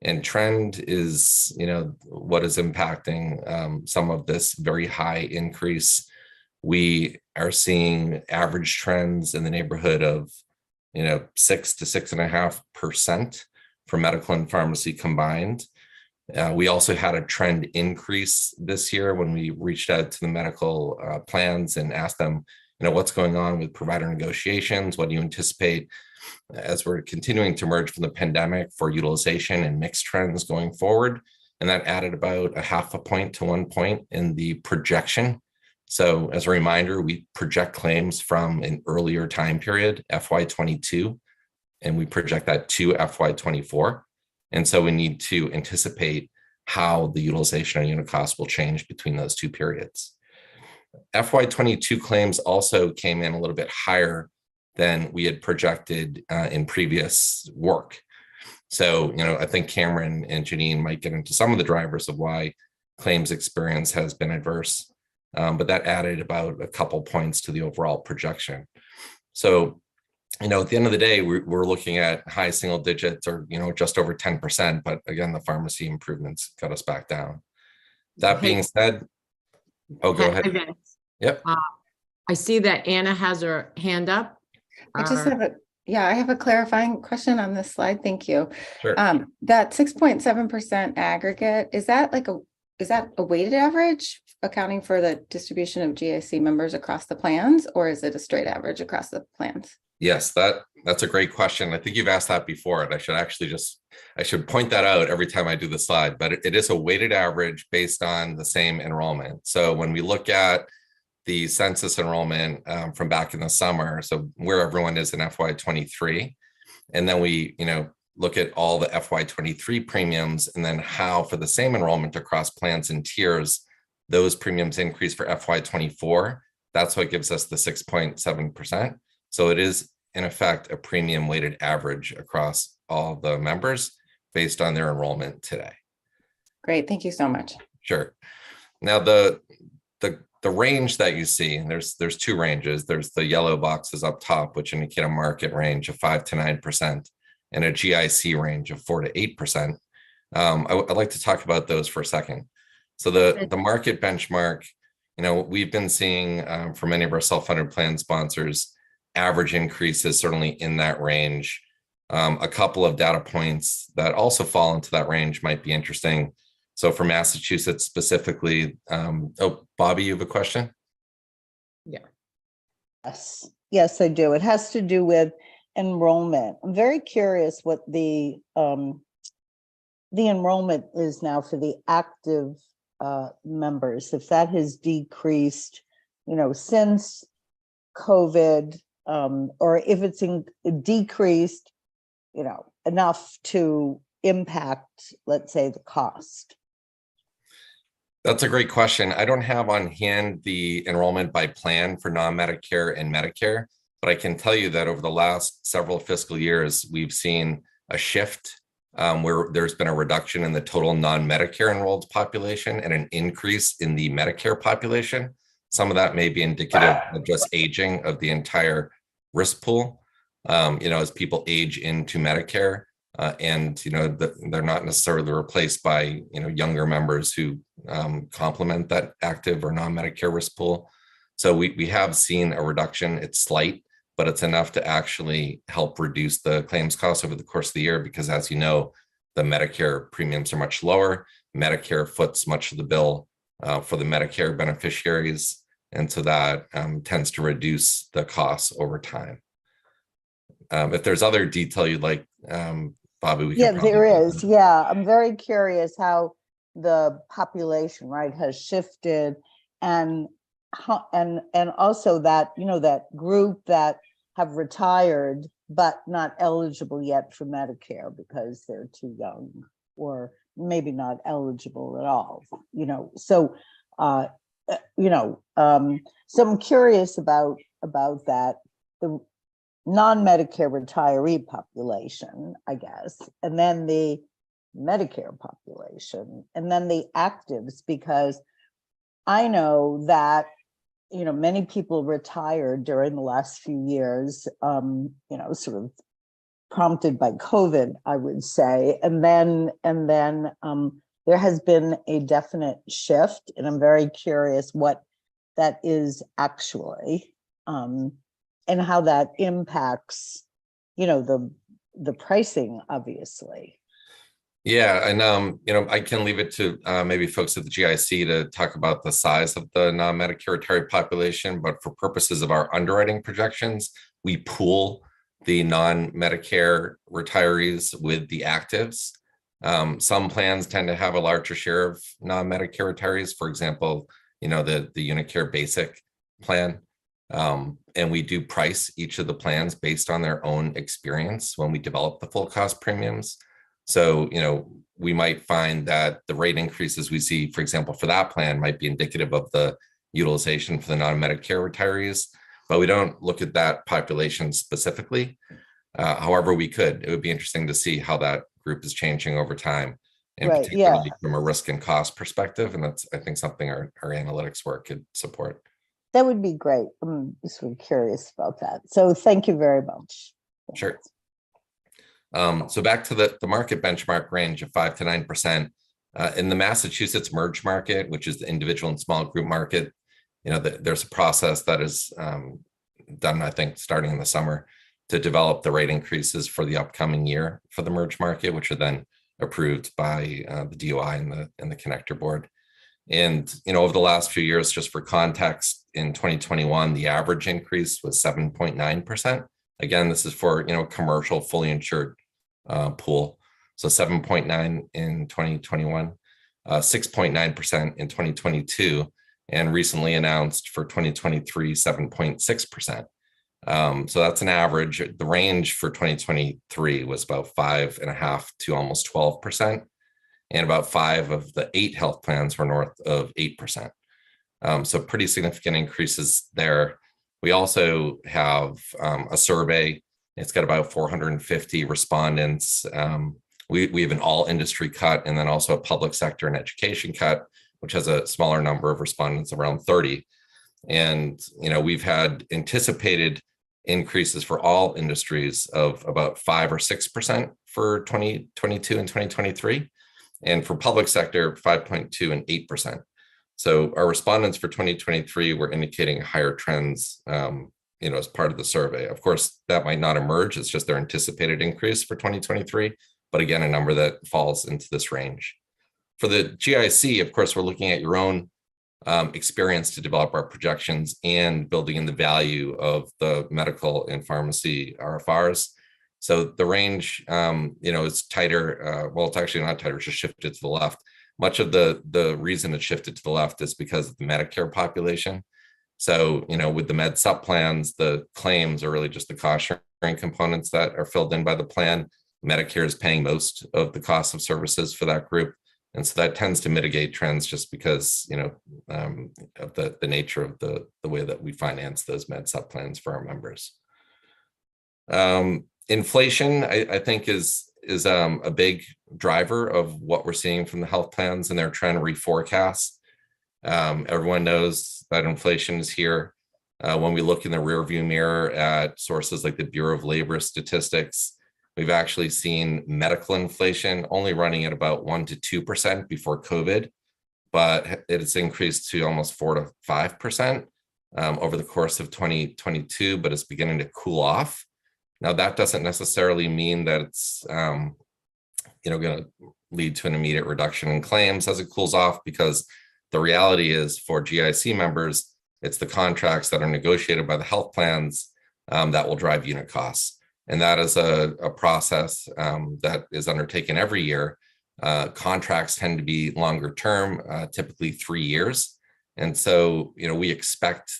And trend is, what is impacting some of this very high increase. We are seeing average trends in the neighborhood of 6 to 6.5% for medical and pharmacy combined. We also had a trend increase this year when we reached out to the medical plans and asked them, what's going on with provider negotiations? What do you anticipate as we're continuing to emerge from the pandemic for utilization and mixed trends going forward? And that added about 0.5 point to 1 point in the projection. So as a reminder, we project claims from an earlier time period, FY22, and we project that to FY24. And so we need to anticipate how the utilization and unit cost will change between those two periods. FY22 claims also came in a little bit higher than we had projected in previous work. So, I think Cameron and Janine might get into some of the drivers of why claims experience has been adverse, but that added about a couple points to the overall projection. So, at the end of the day, we're looking at high single digits or, just over 10%, but again, the pharmacy improvements got us back down. That being said, go ahead. Yep. I see that Anna has her hand up. I just have I have a clarifying question on this slide. Thank you. Sure. That 6.7% aggregate, is that a weighted average accounting for the distribution of GIC members across the plans, or is it a straight average across the plans? Yes, that's a great question. I think you've asked that before, and I should point that out every time I do the slide, but it is a weighted average based on the same enrollment. So when we look at the census enrollment from back in the summer, so where everyone is in FY23, and then we, look at all the FY23 premiums, and then how for the same enrollment across plans and tiers, those premiums increase for FY24. That's what gives us the 6.7%. So it is, in effect, a premium weighted average across all the members based on their enrollment today. Great. Thank you so much. Sure. Now, the range that you see, and there's two ranges. There's the yellow boxes up top, which indicate a market range of 5 to 9% and a GIC range of 4 to 8%. I'd like to talk about those for a second. So the market benchmark, we've been seeing for many of our self-funded plan sponsors, average increases certainly in that range. A couple of data points that also fall into that range might be interesting. So for Massachusetts specifically, Bobby, you have a question? Yeah. Yes, I do. It has to do with enrollment. I'm very curious what the enrollment is now for the active members, if that has decreased, since COVID, or if it's decreased, enough to impact, let's say, the cost. That's a great question. I don't have on hand the enrollment by plan for non-Medicare and Medicare, but I can tell you that over the last several fiscal years, we've seen a shift where there's been a reduction in the total non-Medicare enrolled population and an increase in the Medicare population. Some of that may be indicative of just aging of the entire risk pool, as people age into Medicare. And they're not necessarily replaced by younger members who complement that active or non-Medicare risk pool. So we have seen a reduction. It's slight, but it's enough to actually help reduce the claims costs over the course of the year, because as you know, the Medicare premiums are much lower. Medicare foots much of the bill for the Medicare beneficiaries, and so that tends to reduce the costs over time. If there's other detail you'd like, Bobby, we can there is. Yeah, I'm very curious how the population, has shifted, and also that that group that have retired but not eligible yet for Medicare because they're too young, or maybe not eligible at all. So so I'm curious about that. non-Medicare retiree population, I guess, and then the Medicare population, and then the actives, because I know that, many people retired during the last few years, sort of prompted by COVID, I would say. And then there has been a definite shift, and I'm very curious what that is actually, and how that impacts, the pricing, obviously. Yeah, and I can leave it to maybe folks at the GIC to talk about the size of the non-Medicare retiree population, but for purposes of our underwriting projections, we pool the non-Medicare retirees with the actives. Some plans tend to have a larger share of non-Medicare retirees, for example, the Unicare Basic plan. And we do price each of the plans based on their own experience when we develop the full cost premiums. So, we might find that the rate increases we see, for example, for that plan might be indicative of the utilization for the non-Medicare retirees, but we don't look at that population specifically. However, it would be interesting to see how that group is changing over time, and Right, particularly from a risk and cost perspective. And that's, I think, something our analytics work could support. That would be great. I'm sort of curious about that. So thank you very much. Sure. So back to the market benchmark range of 5 to 9%. In the Massachusetts merge market, which is the individual and small group market, there's a process that is done, I think, starting in the summer to develop the rate increases for the upcoming year for the merge market, which are then approved by the DOI and the connector board. And, over the last few years, just for context, in 2021, the average increase was 7.9%. Again, this is for, commercial fully insured pool. So 7.9 in 2021, 6.9% in 2022, and recently announced for 2023, 7.6%. So that's an average. The range for 2023 was about 5.5% to almost 12%. And about 5 of the 8 health plans were north of 8%. So pretty significant increases there. We also have a survey. It's got about 450 respondents. We have an all industry cut, and then also a public sector and education cut, which has a smaller number of respondents, around 30. And, we've had anticipated increases for all industries of about 5 or 6% for 2022 and 2023. And for public sector, 5.2 and 8%. So our respondents for 2023 were indicating higher trends, as part of the survey. Of course, that might not emerge. It's just their anticipated increase for 2023. But again, a number that falls into this range. For the GIC, of course, we're looking at your own experience to develop our projections and building in the value of the medical and pharmacy RFRs. So the range, is tighter. Well, it's actually not tighter, it's just shifted to the left. Much of the reason it shifted to the left is because of the Medicare population. So, with the med sup plans, the claims are really just the cost sharing components that are filled in by the plan. Medicare is paying most of the cost of services for that group. And so that tends to mitigate trends just because, of the nature of the way that we finance those med sup plans for our members. Inflation, I think, is a big driver of what we're seeing from the health plans, and they're trying to reforecast. Everyone knows that inflation is here. When we look in the rearview mirror at sources like the Bureau of Labor Statistics, we've actually seen medical inflation only running at about 1 to 2% before COVID, but it's increased to almost 4 to 5% over the course of 2022, but it's beginning to cool off. Now, that doesn't necessarily mean that it's going to lead to an immediate reduction in claims as it cools off, because the reality is for GIC members, it's the contracts that are negotiated by the health plans that will drive unit costs. And that is a process that is undertaken every year. Contracts tend to be longer term, typically 3 years. And so, we expect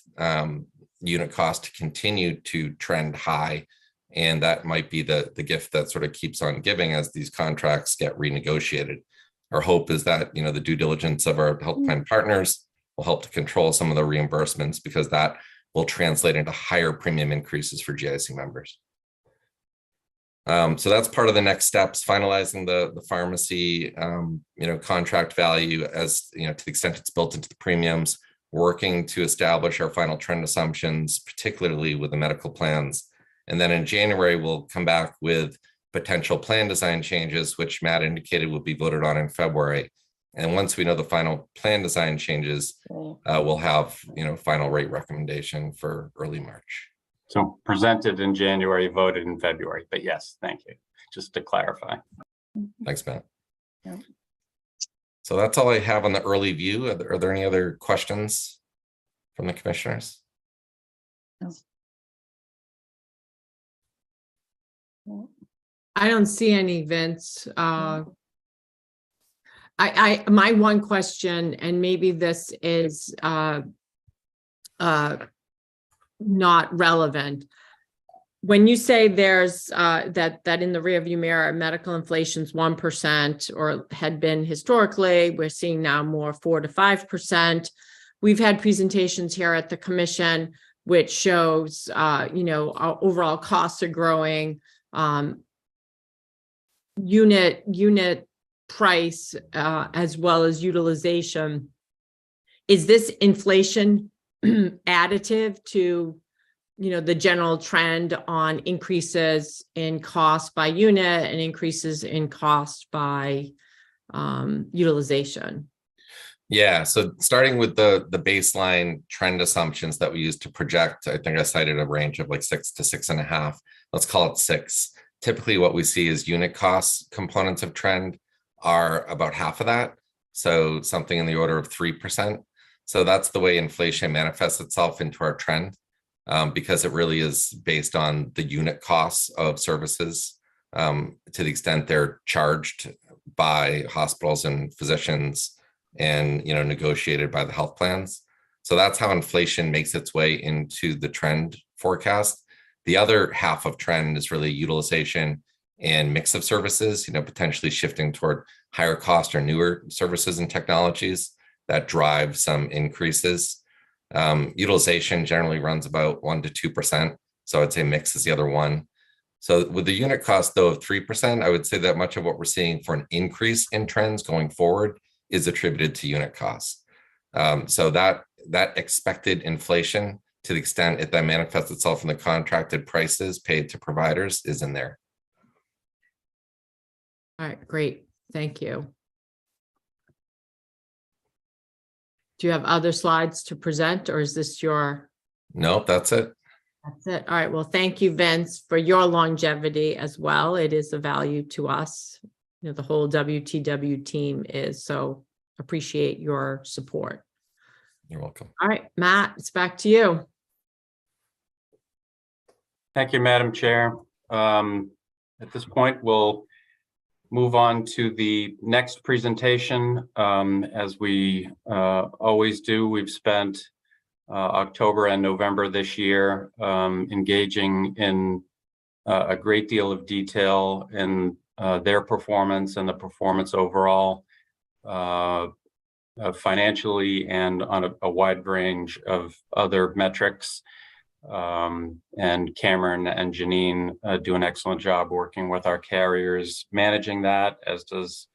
unit cost to continue to trend high. And that might be the gift that sort of keeps on giving as these contracts get renegotiated. Our hope is that, the due diligence of our health plan partners will help to control some of the reimbursements, because that will translate into higher premium increases for GIC members. So that's part of the next steps, finalizing the pharmacy, contract value as, to the extent it's built into the premiums, working to establish our final trend assumptions, particularly with the medical plans. And then in January, we'll come back with potential plan design changes, which Matt indicated will be voted on in February. And once we know the final plan design changes, we'll have, final rate recommendation for early March. So presented in January, voted in February, but yes, thank you. Just to clarify. Thanks, Matt. Yeah. So that's all I have on the early view. Are there any other questions from the commissioners? No. I don't see any, Vince. My one question, and maybe this is not relevant. When you say there's that in the rearview mirror, medical inflation's 1% or had been historically, we're seeing now more 4 to 5%. We've had presentations here at the commission which shows our overall costs are growing, unit price as well as utilization. Is this inflation additive to the general trend on increases in cost by unit and increases in cost by utilization? Yeah, so starting with the baseline trend assumptions that we use to project, I think I cited a range of like 6 to 6.5. Let's call it 6. Typically what we see is unit costs components of trend are about half of that. So something in the order of 3%. So that's the way inflation manifests itself into our trend, because it really is based on the unit costs of services to the extent they're charged by hospitals and physicians and negotiated by the health plans. So that's how inflation makes its way into the trend forecast. The other half of trend is really utilization and mix of services, potentially shifting toward higher cost or newer services and technologies that drive some increases. Utilization generally runs about 1 to 2%. So I'd say mix is the other one. So with the unit cost though of 3%, I would say that much of what we're seeing for an increase in trends going forward is attributed to unit costs. So that expected inflation, to the extent it then manifests itself in the contracted prices paid to providers, is in there. All right, great. Thank you. Do you have other slides to present, or is this your? Nope, that's it. That's it. All right. Well, thank you, Vince, for your longevity as well. It is a value to us. The whole WTW team is, so appreciate your support. You're welcome. All right, Matt, it's back to you. Thank you, Madam Chair. At this point, we'll move on to the next presentation. As we always do, we've spent October and November this year engaging in a great deal of detail in their performance and the performance overall, financially and on a wide range of other metrics. And Cameron and Janine do an excellent job working with our carriers, managing that, as does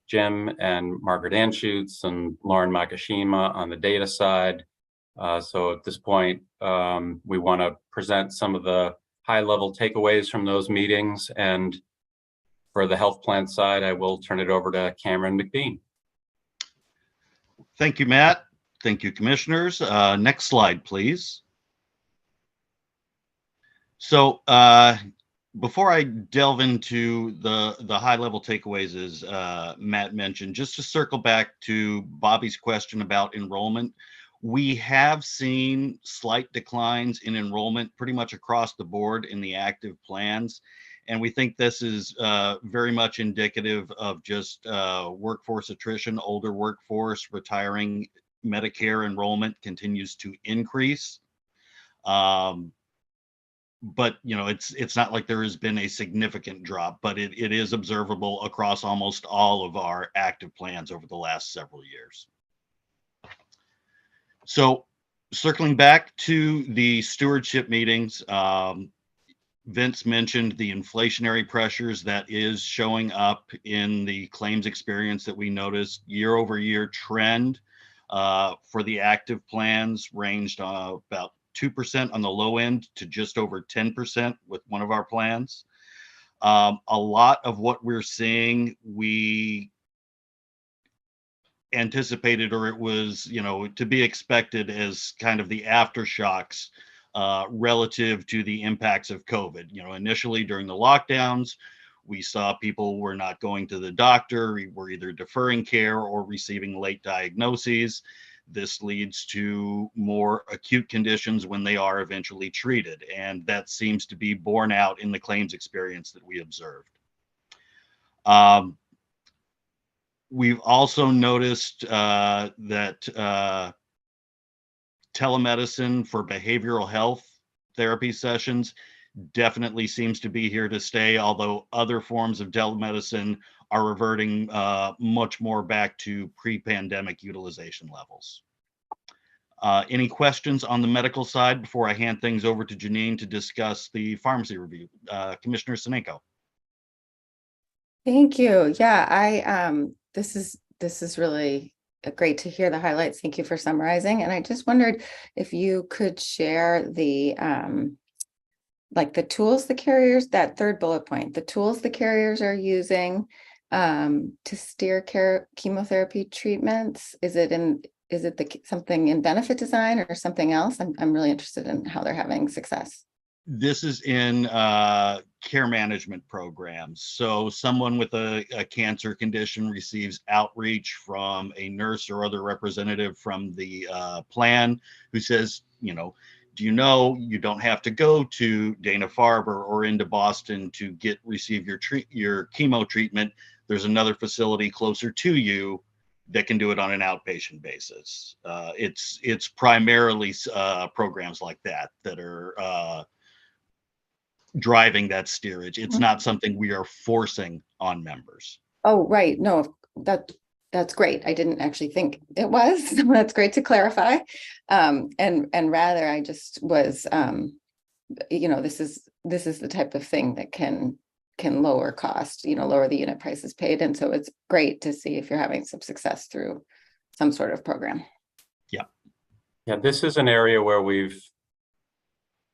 Jim and Margaret Anschutz and Lauren Makashima on the data side. So at this point, we want to present some of the high-level takeaways from those meetings. And for the health plan side, I will turn it over to Cameron McBean. Thank you, Matt. Thank you, commissioners. Next slide, please. So before I delve into the high-level takeaways, as Matt mentioned, just to circle back to Bobby's question about enrollment, we have seen slight declines in enrollment pretty much across the board in the active plans. And we think this is very much indicative of just workforce attrition, older workforce retiring. Medicare enrollment continues to increase. But it's not like there has been a significant drop, but it is observable across almost all of our active plans over the last several years. So Circling back to the stewardship meetings, Vince mentioned the inflationary pressures that is showing up in the claims experience that we noticed. Year over year trend for the active plans ranged about 2% on the low end to just over 10% with one of our plans. A lot of what we're seeing, we anticipated, or it was, to be expected as kind of the aftershocks relative to the impacts of COVID. Initially during the lockdowns, we saw people were not going to the doctor, were either deferring care or receiving late diagnoses. This leads to more acute conditions when they are eventually treated. And that seems to be borne out in the claims experience that we observed. We've also noticed that telemedicine for behavioral health therapy sessions definitely seems to be here to stay, although other forms of telemedicine are reverting much more back to pre-pandemic utilization levels. Any questions on the medical side before I hand things over to Janine to discuss the pharmacy review? Commissioner Senenko. Thank you. Yeah, this is really great to hear the highlights. Thank you for summarizing. And I just wondered if you could share the like the tools the carriers, that third bullet point, the tools the carriers are using to steer chemotherapy treatments. Is it something in benefit design or something else? I'm really interested in how they're having success. This is in care management programs. So someone with a cancer condition receives outreach from a nurse or other representative from the plan who says, do you know you don't have to go to Dana-Farber or into Boston to receive your chemo treatment. There's another facility closer to you that can do it on an outpatient basis. It's primarily programs like that are driving that steerage. It's not something we are forcing on members. Oh, right. No, that's great. I didn't actually think it was. So that's great to clarify. And rather, I just was, this is the type of thing that can lower cost, lower the unit prices paid. And so it's great to see if you're having some success through some sort of program. Yeah, this is an area where we've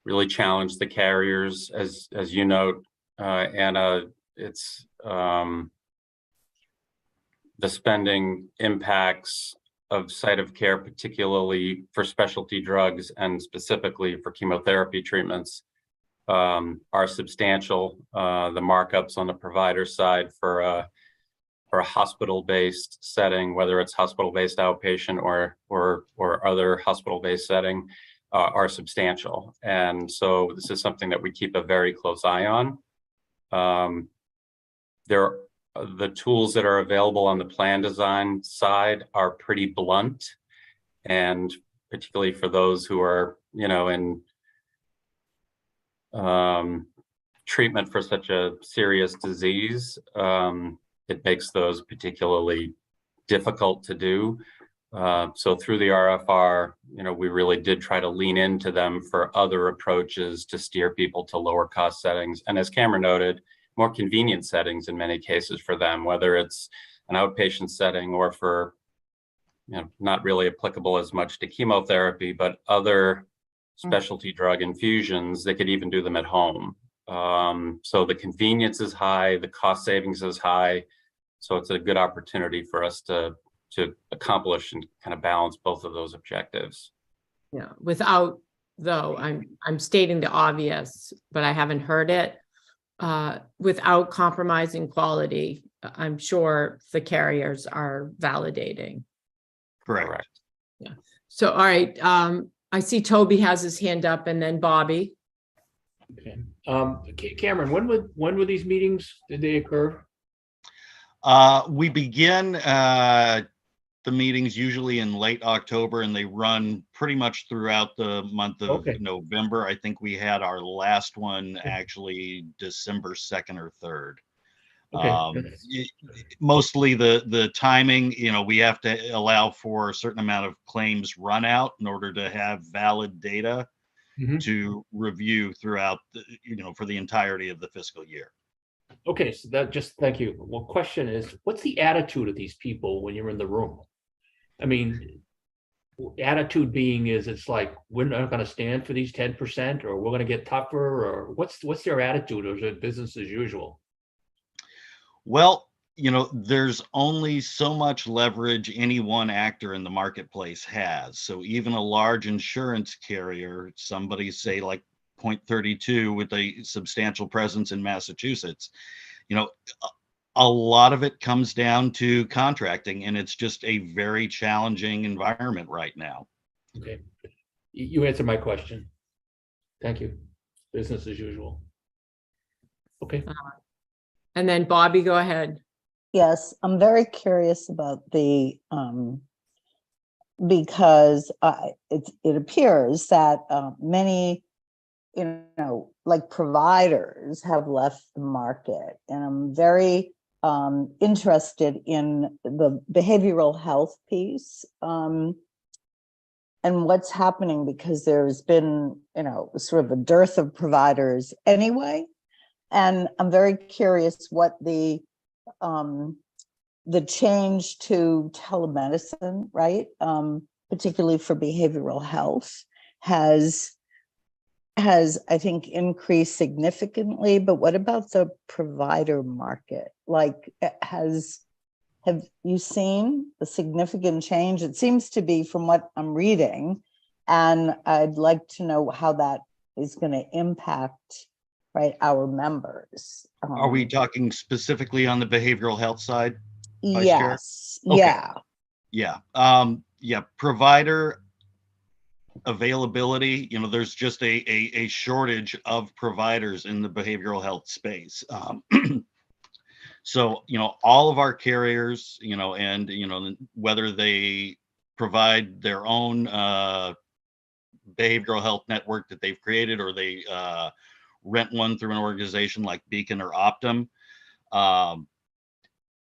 really challenged the carriers, as you note, Anna. It's the spending impacts of site of care, particularly for specialty drugs and specifically for chemotherapy treatments, are substantial. The markups on the provider side for a hospital-based setting, whether it's hospital-based outpatient or other hospital-based setting, are substantial. And so this is something that we keep a very close eye on. The tools that are available on the plan design side are pretty blunt, and particularly for those who are, in treatment for such a serious disease, it makes those particularly difficult to do. So through the RFR, we really did try to lean into them for other approaches to steer people to lower cost settings. And as Cameron noted, more convenient settings in many cases for them, whether it's an outpatient setting or for, not really applicable as much to chemotherapy, but other specialty drug infusions, they could even do them at home. So the convenience is high, the cost savings is high. So it's a good opportunity for us to accomplish and kind of balance both of those objectives. Yeah, without, though, I'm stating the obvious, but I haven't heard it. Without compromising quality, I'm sure the carriers are validating. Correct. Yeah. So, all right. I see Toby has his hand up, and then Bobby. Okay. Cameron, when were these meetings? Did they occur? We begin the meetings usually in late October, and they run pretty much throughout the month of November. I think we had our last one actually December 2nd or 3rd. Okay. Mostly the timing, we have to allow for a certain amount of claims run out in order to have valid data Mhm. to review throughout for the entirety of the fiscal year. Okay, so thank you. Well, question is, what's the attitude of these people when you're in the room? I mean, attitude being is it's like, we're not gonna stand for these 10%, or we're gonna get tougher, or what's their attitude, or is it business as usual? Well, there's only so much leverage any one actor in the marketplace has. So even a large insurance carrier, somebody say like Point 32 with a substantial presence in Massachusetts, a lot of it comes down to contracting, and it's just a very challenging environment right now. Okay, you answered my question. Thank you. Business as usual. Okay. And then Bobby, go ahead. Yes, I'm very curious about the because it appears that many like providers have left the market, and I'm very interested in the behavioral health piece and what's happening, because there's been sort of a dearth of providers anyway, and I'm very curious what the change to telemedicine, right, particularly for behavioral health, has I think increased significantly. But what about the provider market? Like, have you seen a significant change? It seems to be, from what I'm reading, and I'd like to know how that is going to impact, right, our members. Are we talking specifically on the behavioral health side, Vice Chair? Yes. Okay. Yeah. Provider availability, there's just a shortage of providers in the behavioral health space. So, all of our carriers, and, whether they provide their own behavioral health network that they've created, or they rent one through an organization like Beacon or Optum,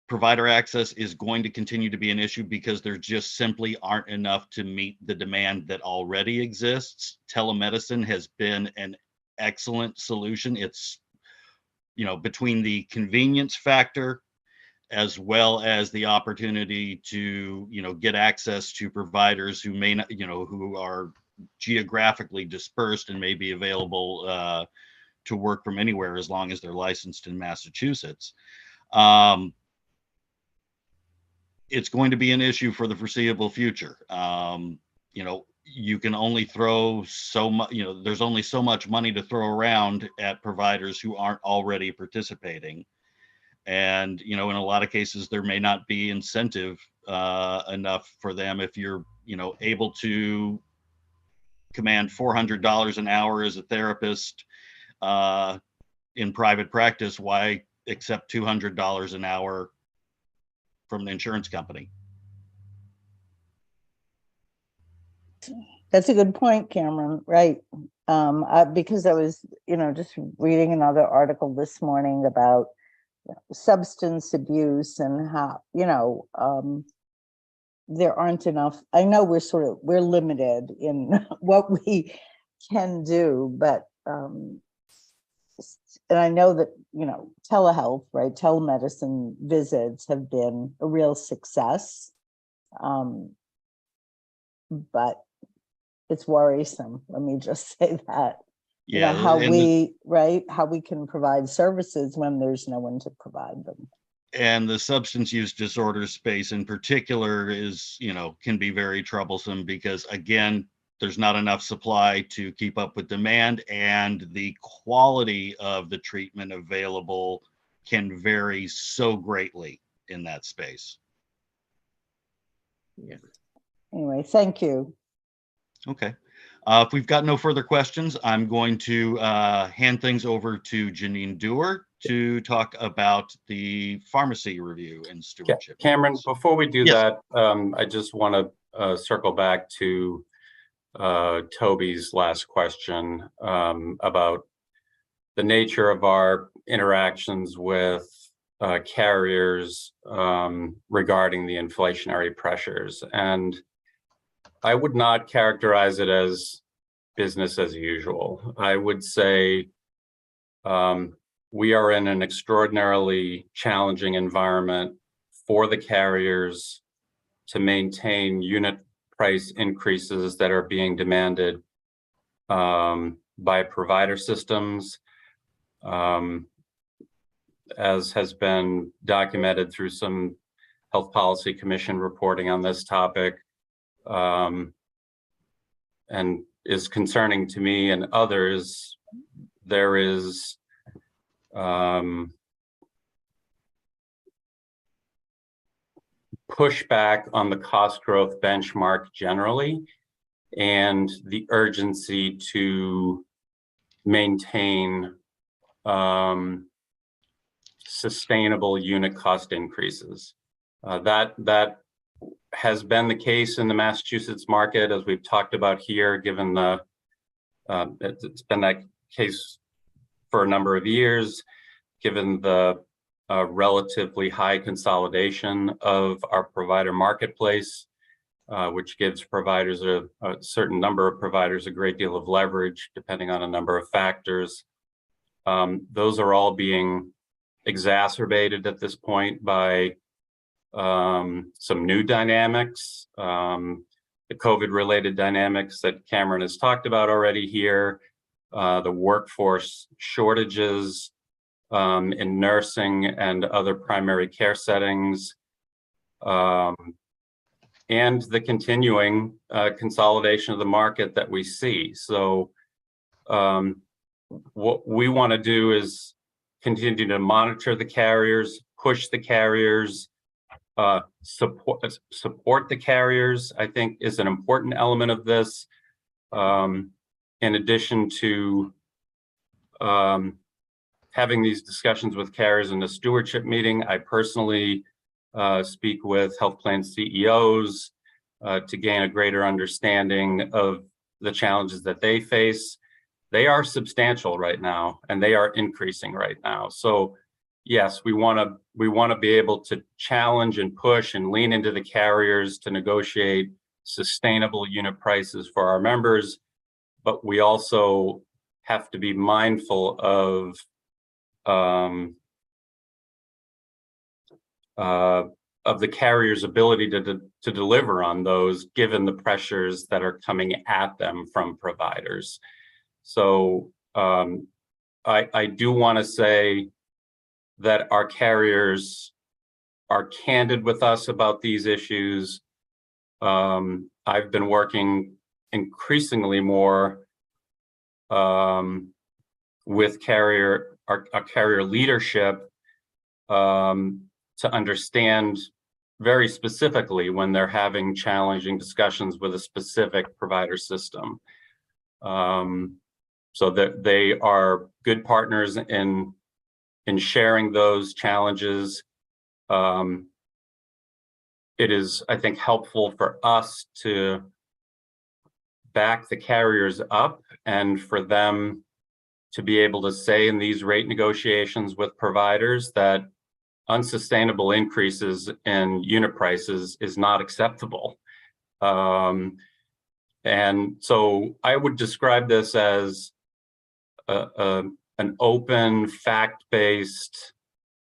provider access is going to continue to be an issue because there just simply aren't enough to meet the demand that already exists. Telemedicine has been an excellent solution. It's, between the convenience factor as well as the opportunity to, get access to providers who may not, who are geographically dispersed and may be available to work from anywhere as long as they're licensed in Massachusetts. It's going to be an issue for the foreseeable future. You can only throw so much, there's only so much money to throw around at providers who aren't already participating. And, in a lot of cases, there may not be incentive enough for them. If you're, able to command $400 an hour as a therapist in private practice, why accept $200 an hour from the insurance company? That's a good point, Cameron. Right. Because I was, just reading another article this morning about substance abuse and how, there aren't enough. I know we're limited in what we can do, but and I know that, telehealth, right, telemedicine visits have been a real success. But it's worrisome. Let me just say that. Yeah, How we can provide services when there's no one to provide them. And the substance use disorder space in particular is, can be very troublesome because, again, there's not enough supply to keep up with demand, and the quality of the treatment available can vary so greatly in that space. Yeah. Anyway, thank you. Okay. If we've got no further questions, I'm going to hand things over to Janine Dewar to talk about the pharmacy review and stewardship. Cameron, before we do Yes. that, I just want to circle back to Toby's last question about the nature of our interactions with carriers regarding the inflationary pressures. And I would not characterize it as business as usual. I would say we are in an extraordinarily challenging environment for the carriers to maintain unit price increases that are being demanded by provider systems, as has been documented through some Health Policy Commission reporting on this topic, and is concerning to me and others. There is pushback on the cost growth benchmark generally, and the urgency to maintain sustainable unit cost increases. That has been the case in the Massachusetts market, as we've talked about here, given the, it's been that case for a number of years, given the relatively high consolidation of our provider marketplace, which gives providers, a certain number of providers, a great deal of leverage, depending on a number of factors. Those are all being exacerbated at this point by some new dynamics, the COVID-related dynamics that Cameron has talked about already here, the workforce shortages in nursing and other primary care settings, and the continuing consolidation of the market that we see. So what we want to do is continue to monitor the carriers, push the carriers, support the carriers, I think is an important element of this. In addition to having these discussions with carriers in the stewardship meeting, I personally speak with health plan CEOs to gain a greater understanding of the challenges that they face. They are substantial right now, and they are increasing right now. So yes, we want to be able to challenge and push and lean into the carriers to negotiate sustainable unit prices for our members, but we also have to be mindful of the carrier's ability to deliver on those, given the pressures that are coming at them from providers. So I do want to say that our carriers are candid with us about these issues. I've been working increasingly more with our carrier leadership to understand very specifically when they're having challenging discussions with a specific provider system. So that they are good partners in sharing those challenges. It is, I think, helpful for us to back the carriers up and for them to be able to say in these rate negotiations with providers that unsustainable increases in unit prices is not acceptable. And so I would describe this as an open, fact-based,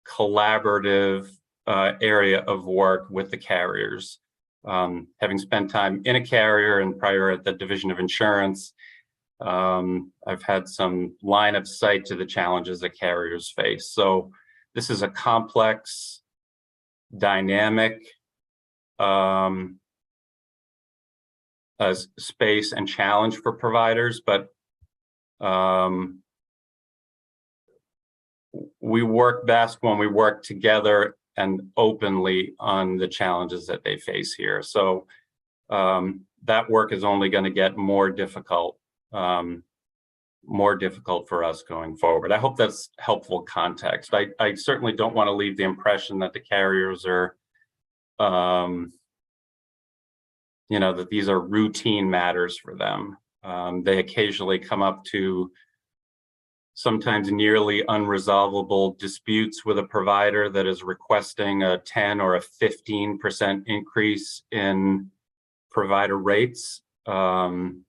collaborative area of work with the carriers. Having spent time in a carrier and prior at the Division of Insurance, I've had some line of sight to the challenges that carriers face. So this is a complex, dynamic space and challenge for providers, but we work best when we work together and openly on the challenges that they face here. So that work is only going to get more difficult for us going forward. I hope that's helpful context. I certainly don't want to leave the impression that the carriers are, that these are routine matters for them. They occasionally come up to sometimes nearly unresolvable disputes with a provider that is requesting a 10 or a 15% increase in provider rates. And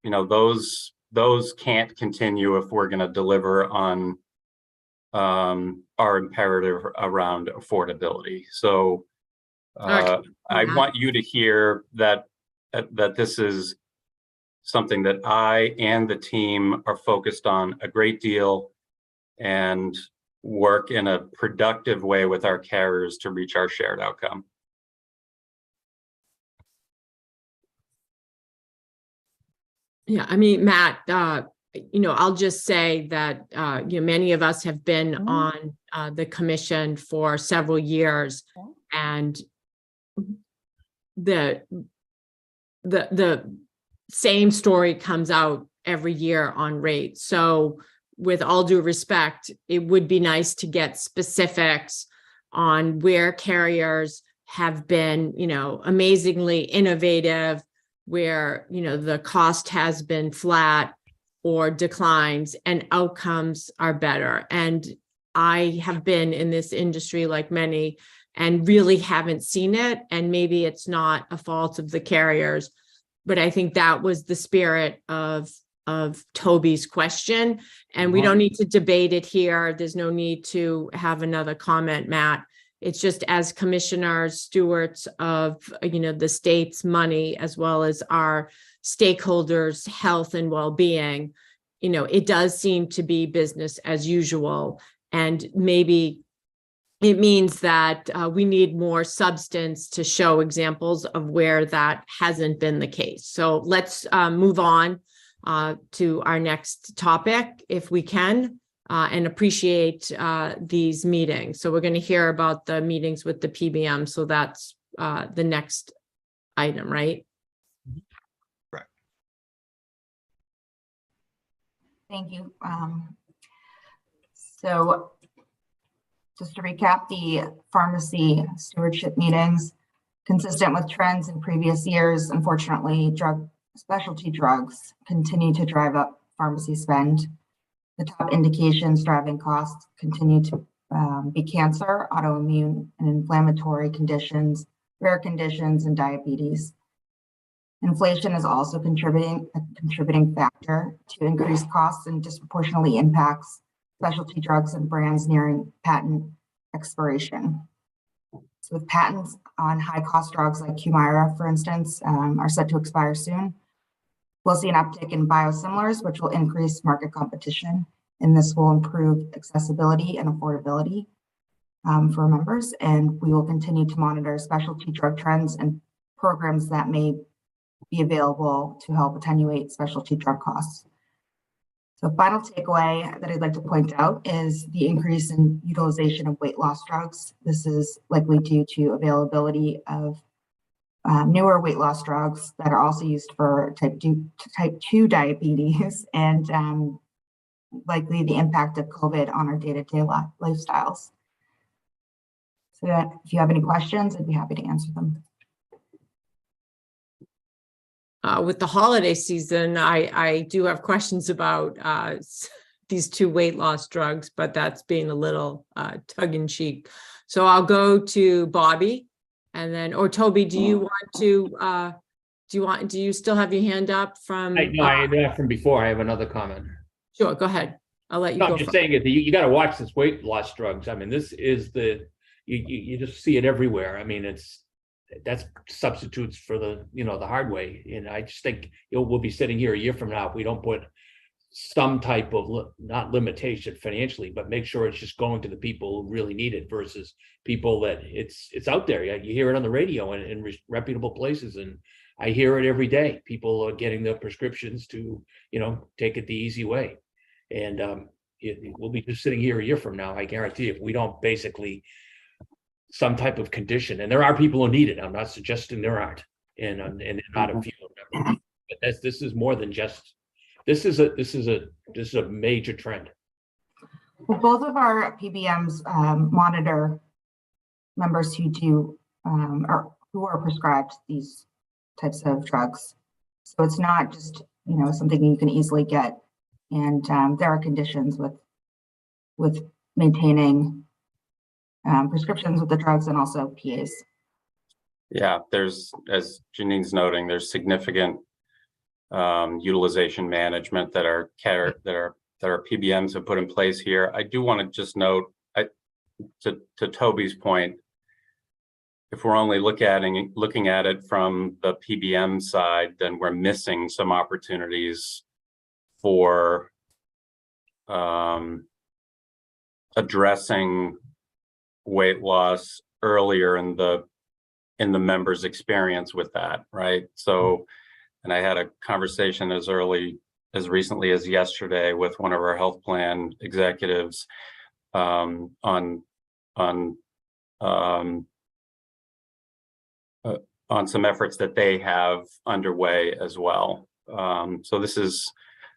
you know, those can't continue if we're going to deliver on our imperative around affordability. So I want you to hear that this is something that I and the team are focused on a great deal and work in a productive way with our carriers to reach our shared outcome. Yeah, I mean, Matt, you know, I'll just say that, you know, many of us have been on the commission for several years, and the same story comes out every year on rates. So with all due respect, it would be nice to get specifics on where carriers have been, you know, amazingly innovative, where, you know, the cost has been flat or declines and outcomes are better. And I have been in this industry like many and really haven't seen it. And maybe it's not a fault of the carriers, but I think that was the spirit of Toby's question. And we don't need to debate it here. There's no need to have another comment, Matt. It's just as commissioners, stewards of, you know, the state's money, as well as our stakeholders' health and well-being, you know, it does seem to be business as usual. And maybe it means that we need more substance to show examples of where that hasn't been the case. So let's move on to our next topic, if we can. And appreciate these meetings. So we're going to hear about the meetings with the PBM. So that's the next item, right? Right. Thank you. So just to recap, the pharmacy stewardship meetings, consistent with trends in previous years, unfortunately, specialty drugs continue to drive up pharmacy spend. The top indications driving costs continue to be cancer, autoimmune and inflammatory conditions, rare conditions, and diabetes. Inflation is also a contributing factor to increased costs and disproportionately impacts specialty drugs and brands nearing patent expiration. So with patents on high-cost drugs like Humira, for instance, are set to expire soon, we'll see an uptick in biosimilars, which will increase market competition, and this will improve accessibility and affordability for members. And we will continue to monitor specialty drug trends and programs that may be available to help attenuate specialty drug costs. So final takeaway that I'd like to point out is the increase in utilization of weight loss drugs. This is likely due to availability of newer weight loss drugs that are also used for type 2 diabetes, and likely the impact of COVID on our day-to-day lifestyles. So that if you have any questions, I'd be happy to answer them. With the holiday season, I do have questions about these two weight loss drugs, but that's being a little tongue-in-cheek. So I'll go to Bobby. And then, or Toby, do you want to, do you still have your hand up from? No, I have from before. I have another comment. Sure, go ahead. I'll let you go. I'm just saying it. You got to watch this weight loss drugs. I mean, this is you just see it everywhere. I mean, that's substitutes for the hard way. And I just think we'll be sitting here a year from now if we don't put some type of not limitation financially, but make sure it's just going to the people who really need it versus people that it's out there. You hear it on the radio and in reputable places, and I hear it every day. People are getting the prescriptions to take it the easy way, and we'll be just sitting here a year from now. I guarantee if we don't basically some type of condition, and there are people who need it. I'm not suggesting there aren't, and not a few of them. But this is more than just. This is a major trend. Well, both of our PBMs monitor members who do or who are prescribed these types of drugs. So it's not just something you can easily get And there are conditions with maintaining prescriptions with the drugs and also PAs. Yeah, there's, as Janine's noting, there's significant utilization management that our PBMs have put in place here. I do want to just note, to Toby's point, if we're only looking at it from the PBM side, then we're missing some opportunities for addressing weight loss earlier in the members' experience with that, right? So, and I had a conversation as recently as yesterday with one of our health plan executives on some efforts that they have underway as well. So this is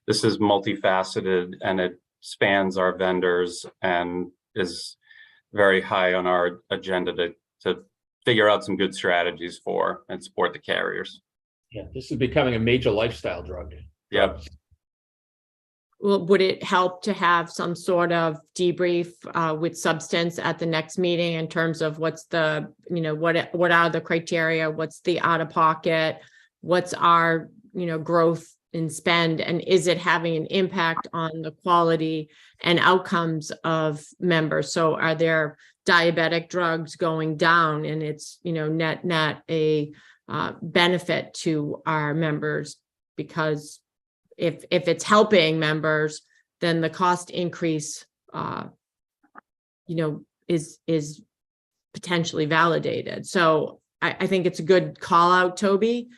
multifaceted, and it spans our vendors and is very high on our agenda to figure out some good strategies for and support the carriers. Yeah, this is becoming a major lifestyle drug. Yep. Well, would it help to have some sort of debrief with substance at the next meeting in terms of what's the, what are the criteria, what's the out of pocket, what's our, growth in spend, and is it having an impact on the quality and outcomes of members? So are there diabetic drugs going down, and it's, net a benefit to our members? Because if it's helping members, then the cost increase, is potentially validated. So I think it's a good call out, Toby,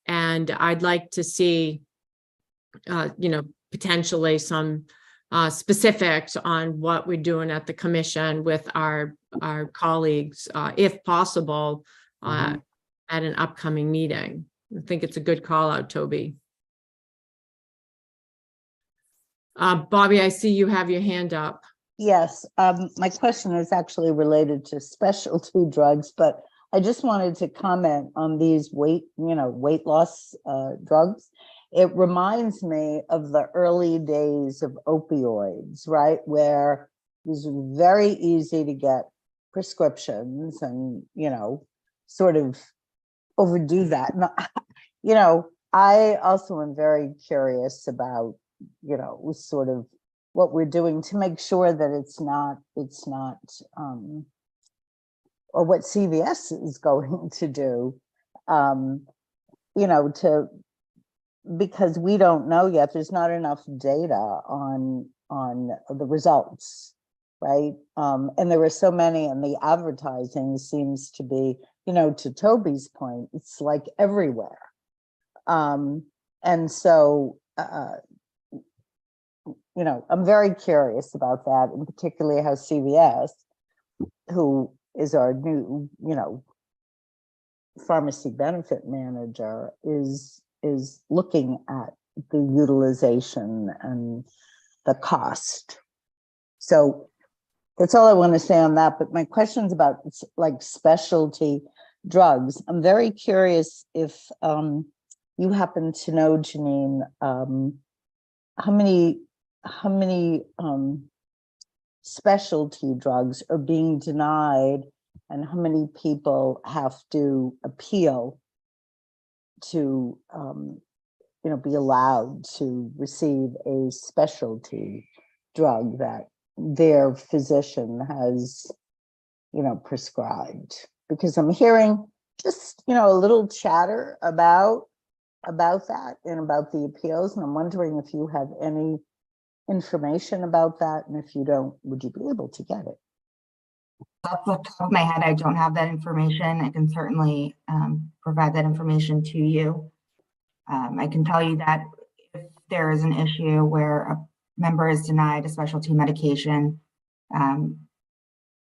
and I'd like to see, potentially some specifics on what we're doing at the commission with our colleagues, if possible, at an upcoming meeting. I think it's a good call out, Toby. Bobby, I see you have your hand up. Yes, my question is actually related to specialty drugs, but I just wanted to comment on these weight loss drugs. It reminds me of the early days of opioids, right? Where it was very easy to get prescriptions and, sort of overdo that. I also am very curious about, sort of what we're doing to make sure that it's not, or what CVS is going to do, because we don't know yet. There's not enough data on the results, right? And there were so many, and the advertising seems to be, to Toby's point, it's like everywhere. And so, I'm very curious about that, and particularly how CVS, who is our new, pharmacy benefit manager, is looking at the utilization and the cost. So that's all I want to say on that. But my question's about like specialty drugs. I'm very curious if you happen to know, Janine, how many specialty drugs are being denied, and how many people have to appeal to be allowed to receive a specialty drug that their physician has prescribed? Because I'm hearing just a little chatter about that and about the appeals, and I'm wondering if you have any information about that, and if you don't, would you be able to get it? Off the top of my head, I don't have that information. I can certainly provide that information to you. I can tell you that if there is an issue where a member is denied a specialty medication,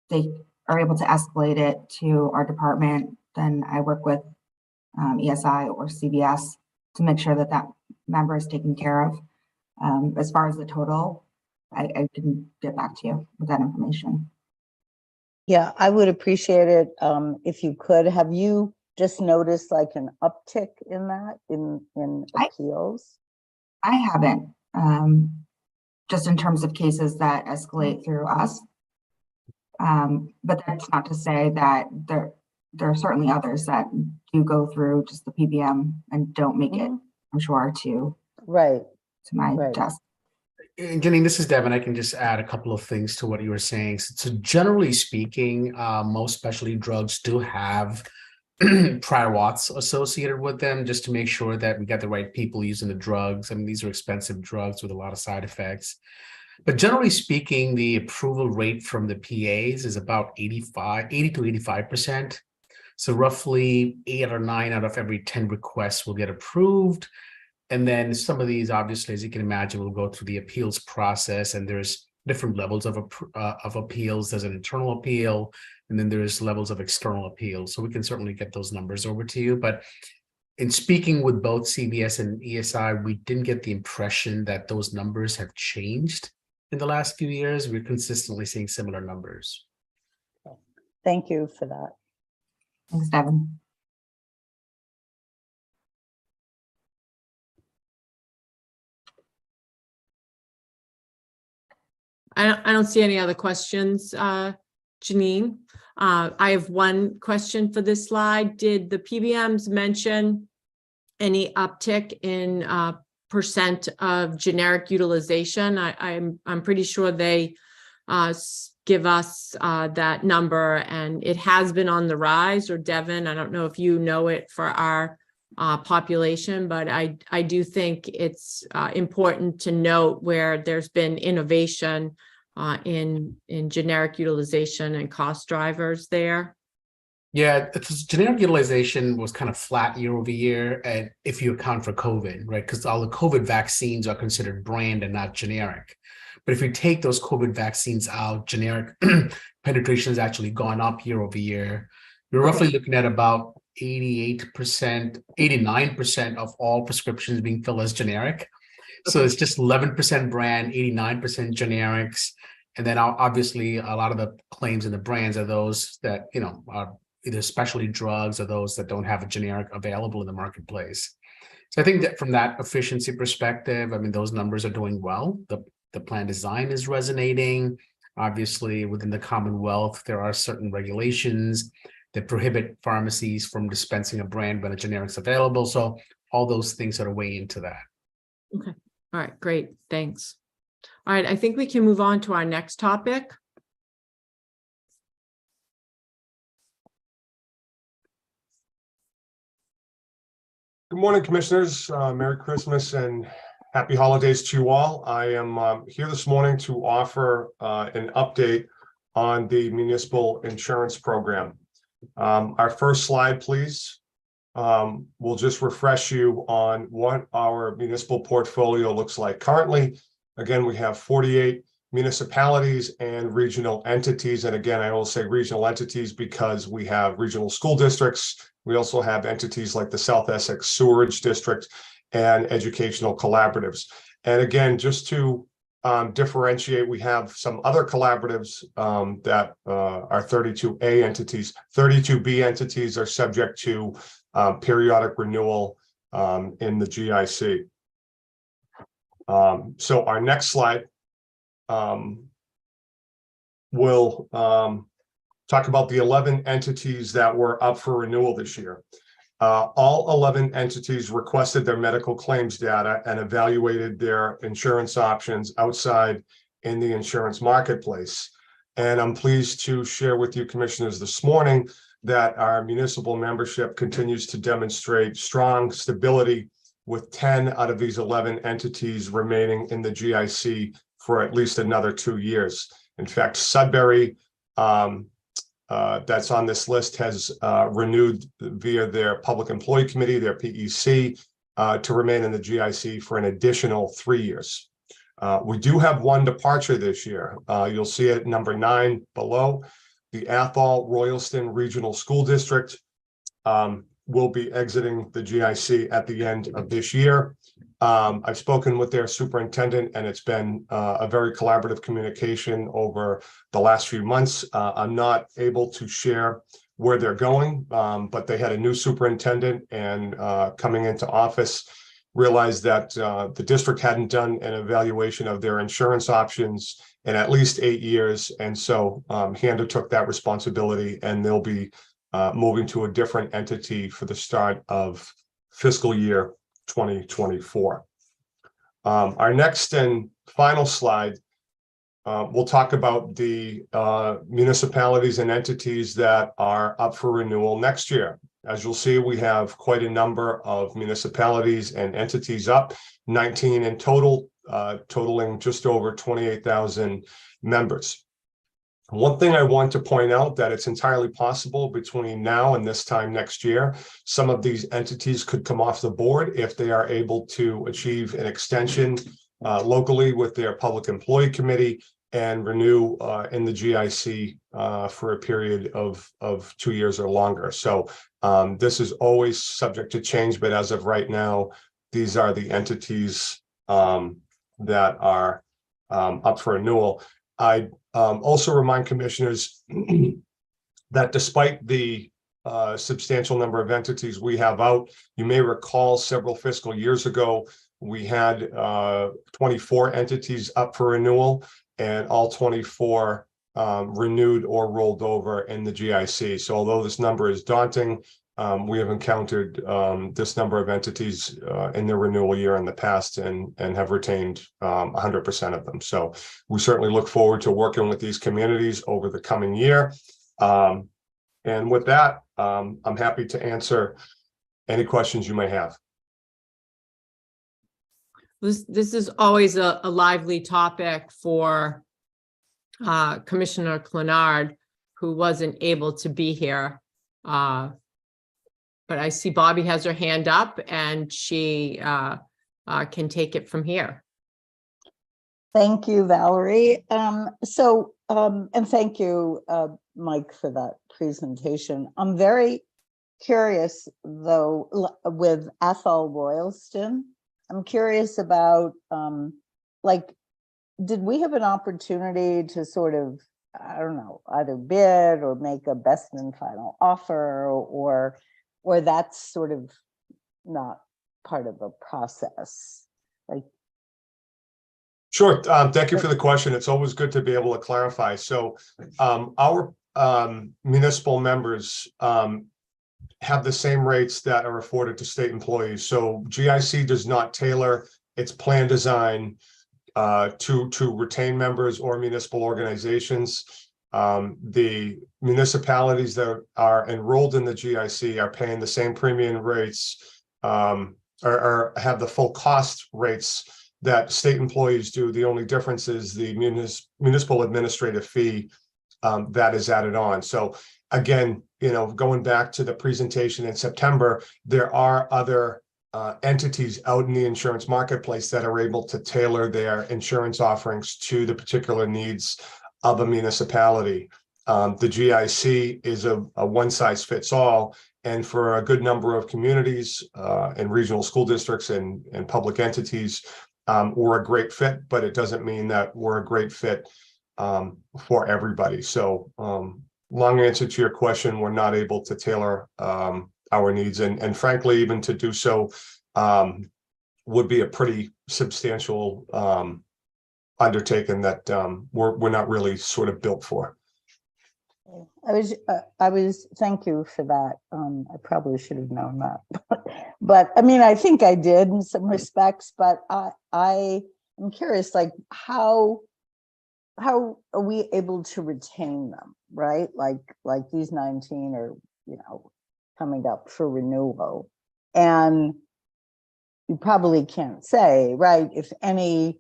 they are able to escalate it to our department. Then I work with ESI or CVS to make sure that that member is taken care of. As far as the total, I can get back to you with that information. Yeah, I would appreciate it if you could. Have you just noticed like an uptick in that, in appeals? I haven't. just in terms of cases that escalate through us. But that's not to say that there are certainly others that do go through just the PBM and don't make it, I'm sure, to my desk. And Janine, this is Devin. I can just add a couple of things to what you were saying. So generally speaking, most specialty drugs do have prior auths associated with them, just to make sure that we got the right people using the drugs. I mean, these are expensive drugs with a lot of side effects. But generally speaking, the approval rate from the PAs is about 80 to 85%. So roughly 8 or 9 out of every 10 requests will get approved. And then some of these, obviously, as you can imagine, will go through the appeals process, and there's different levels of appeals. There's an internal appeal, and then there's levels of external appeals. So we can certainly get those numbers over to you. But in speaking with both CVS and ESI, we didn't get the impression that those numbers have changed in the last few years. We're consistently seeing similar numbers. Thank you for that. Thanks, Devin. I don't see any other questions, Janine. I have one question for this slide. Did the PBMs mention any uptick in percent of generic utilization? I'm pretty sure they give us that number, and it has been on the rise. Or Devin, I don't know if you know it for our population, but I do think it's important to note where there's been innovation in generic utilization and cost drivers there. Yeah, generic utilization was kind of flat year over year, and if you account for COVID, right? Because all the COVID vaccines are considered brand and not generic. But if you take those COVID vaccines out, generic penetration has actually gone up year over year. We're roughly looking at about 88%, 89% of all prescriptions being filled as generic. So it's just 11% brand, 89% generics. And then obviously a lot of the claims in the brands are those that, are either specialty drugs or those that don't have a generic available in the marketplace. So I think that from that efficiency perspective, I mean, those numbers are doing well. The plan design is resonating. Obviously, within the Commonwealth, there are certain regulations that prohibit pharmacies from dispensing a brand when a generic's available. So all those things sort of weigh into that. Okay. All right, great. Thanks. All right, I think we can move on to our next topic. Good morning, Commissioners. Merry Christmas and happy holidays to you all. I am here this morning to offer an update on the municipal insurance program. Our first slide, please. We'll just refresh you on what our municipal portfolio looks like currently. Again, we have 48 municipalities and regional entities. And again, I will say regional entities because we have regional school districts. We also have entities like the South Essex Sewerage District and educational collaboratives. And again, just to differentiate, we have some other collaboratives that are 32A entities. 32B entities are subject to periodic renewal in the GIC. So our next slide will talk about the 11 entities that were up for renewal this year. All 11 entities requested their medical claims data and evaluated their insurance options outside in the insurance marketplace. And I'm pleased to share with you, Commissioners, this morning that our municipal membership continues to demonstrate strong stability, with 10 out of these 11 entities remaining in the GIC for at least another 2 years. In fact, Sudbury, that's on this list, has renewed via their Public Employee Committee, their PEC, to remain in the GIC for an additional 3 years. We do have one departure this year. You'll see it at number 9 below. The Athol Royalston Regional School District will be exiting the GIC at the end of this year. I've spoken with their superintendent, and it's been a very collaborative communication over the last few months. I'm not able to share where they're going, but they had a new superintendent and coming into office. realized that the district hadn't done an evaluation of their insurance options in at least 8 years. And so he undertook that responsibility, and they'll be moving to a different entity for the start of fiscal year 2024. Our next and final slide, we'll talk about the municipalities and entities that are up for renewal next year. As you'll see, we have quite a number of municipalities and entities up, 19 in total, totaling just over 28,000 members. One thing I want to point out that it's entirely possible between now and this time next year, some of these entities could come off the board if they are able to achieve an extension locally with their public employee committee and renew in the GIC for a period of 2 years or longer. So this is always subject to change, but as of right now, these are the entities that are up for renewal. I also remind commissioners that despite the substantial number of entities we have out, you may recall several fiscal years ago, we had 24 entities up for renewal, and all 24 renewed or rolled over in the GIC. So although this number is daunting, we have encountered this number of entities in their renewal year in the past and have retained 100% of them. So we certainly look forward to working with these communities over the coming year. And with that, I'm happy to answer any questions you may have. This is always a lively topic for Commissioner Clenard, who wasn't able to be here. But I see Bobby has her hand up, and she can take it from here. Thank you, Valerie. And thank you, Mike, for that presentation. I'm very curious, though, with Athol Royalston. I'm curious about, did we have an opportunity to sort of, I don't know, either bid or make a best and final offer, or that's sort of not part of the process? Sure. Thank you for the question. It's always good to be able to clarify. So our municipal members have the same rates that are afforded to state employees. So GIC does not tailor its plan design to retain members or municipal organizations. The municipalities that are enrolled in the GIC are paying the same premium rates or have the full cost rates that state employees do. The only difference is the municipal administrative fee that is added on. So again, going back to the presentation in September, there are other entities out in the insurance marketplace that are able to tailor their insurance offerings to the particular needs of a municipality. The GIC is a one-size-fits-all, and for a good number of communities and regional school districts and public entities, we're a great fit, but it doesn't mean that we're a great fit for everybody. So long answer to your question, we're not able to tailor our needs, and frankly, even to do so would be a pretty substantial undertaking that we're not really sort of built for. I was thank you for that. I probably should have known that, but I mean, I think I did in some respects, but I am curious, how are we able to retain them, right? Like these 19 are, coming up for renewal, and you probably can't say, right, if any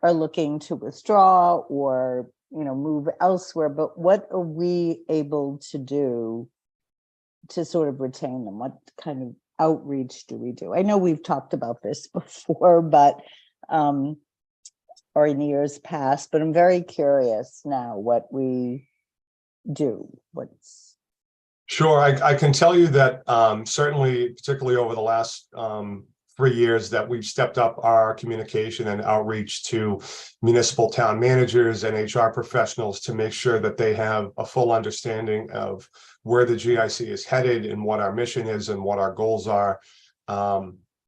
are looking to withdraw or move elsewhere, but what are we able to do to sort of retain them? What kind of outreach do we do? I know we've talked about this before, but or in years past, but I'm very curious now what we do. Sure, I can tell you that certainly, particularly over the last 3 years, that we've stepped up our communication and outreach to municipal town managers and HR professionals to make sure that they have a full understanding of where the GIC is headed and what our mission is and what our goals are.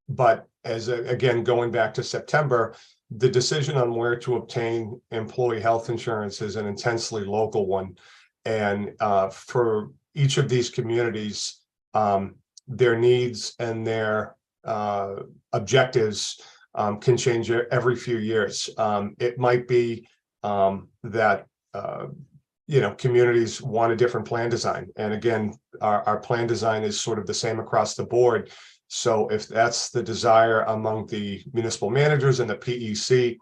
But again, going back to September, the decision on where to obtain employee health insurance is an intensely local one. And for each of these communities, their needs and their objectives can change every few years. It might be that communities want a different plan design. And again, our plan design is sort of the same across the board. So if that's the desire among the municipal managers and the PEC,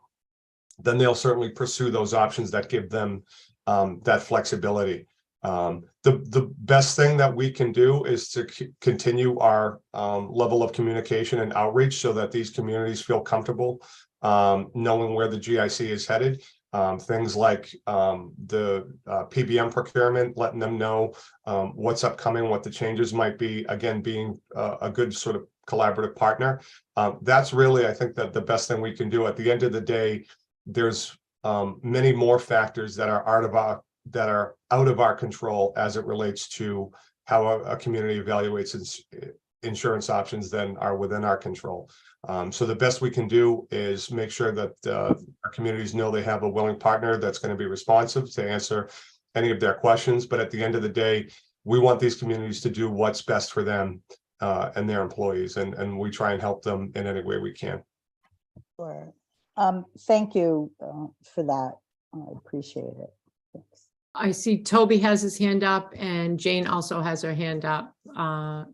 then they'll certainly pursue those options that give them that flexibility. The best thing that we can do is to continue our level of communication and outreach so that these communities feel comfortable knowing where the GIC is headed. Things like the PBM procurement, letting them know what's upcoming, what the changes might be, again, being a good sort of collaborative partner. That's really, I think, that the best thing we can do. At the end of the day, there's many more factors that are out of our control as it relates to how a community evaluates its insurance options than are within our control. So the best we can do is make sure that our communities know they have a willing partner that's going to be responsive to answer any of their questions. But at the end of the day, we want these communities to do what's best for them and their employees, and we try and help them in any way we can. Sure. Thank you for that. I appreciate it. Thanks. I see Toby has his hand up and Jane also has her hand up.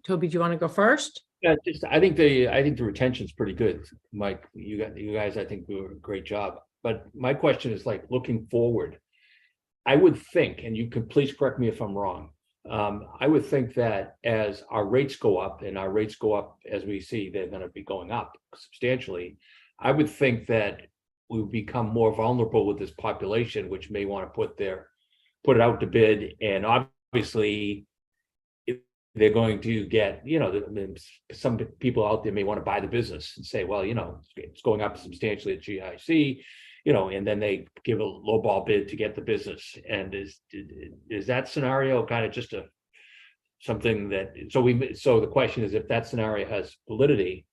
Toby, do you want to go first? Yeah, I think the retention's pretty good, Mike. You guys, I think, do a great job. But my question is, like, looking forward, I would think, and you can please correct me if I'm wrong, I would think that as our rates go up, and our rates go up as we see they're going to be going up substantially, I would think that we become more vulnerable with this population, which may want to put it out to bid, and obviously they're going to get, some people out there may want to buy the business and say, well, it's going up substantially at GIC, and then they give a lowball bid to get the business. And is that scenario kind of just something that, so the question is, if that scenario has validity,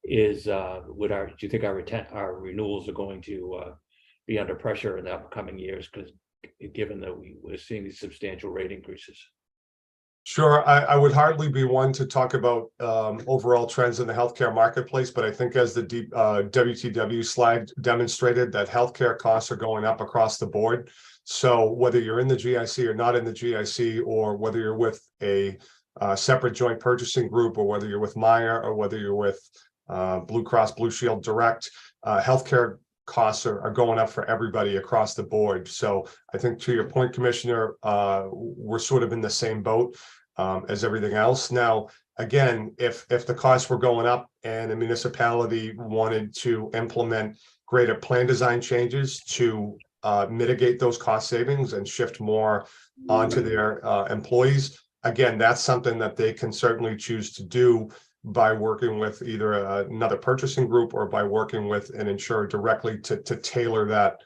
do you think our renewals are going to be under pressure in the upcoming years, because given that we're seeing these substantial rate increases? Sure, I would hardly be one to talk about overall trends in the healthcare marketplace, but I think as the WTW slide demonstrated, that healthcare costs are going up across the board. So whether you're in the GIC or not in the GIC, or whether you're with a separate joint purchasing group, or whether you're with Maya, or whether you're with Blue Cross Blue Shield Direct, healthcare costs are going up for everybody across the board. So I think, to your point, Commissioner, we're sort of in the same boat as everything else. Now, again, if the costs were going up and a municipality wanted to implement greater plan design changes to mitigate those cost savings and shift more onto their employees, again, that's something that they can certainly choose to do by working with either another purchasing group or by working with an insurer directly to tailor that,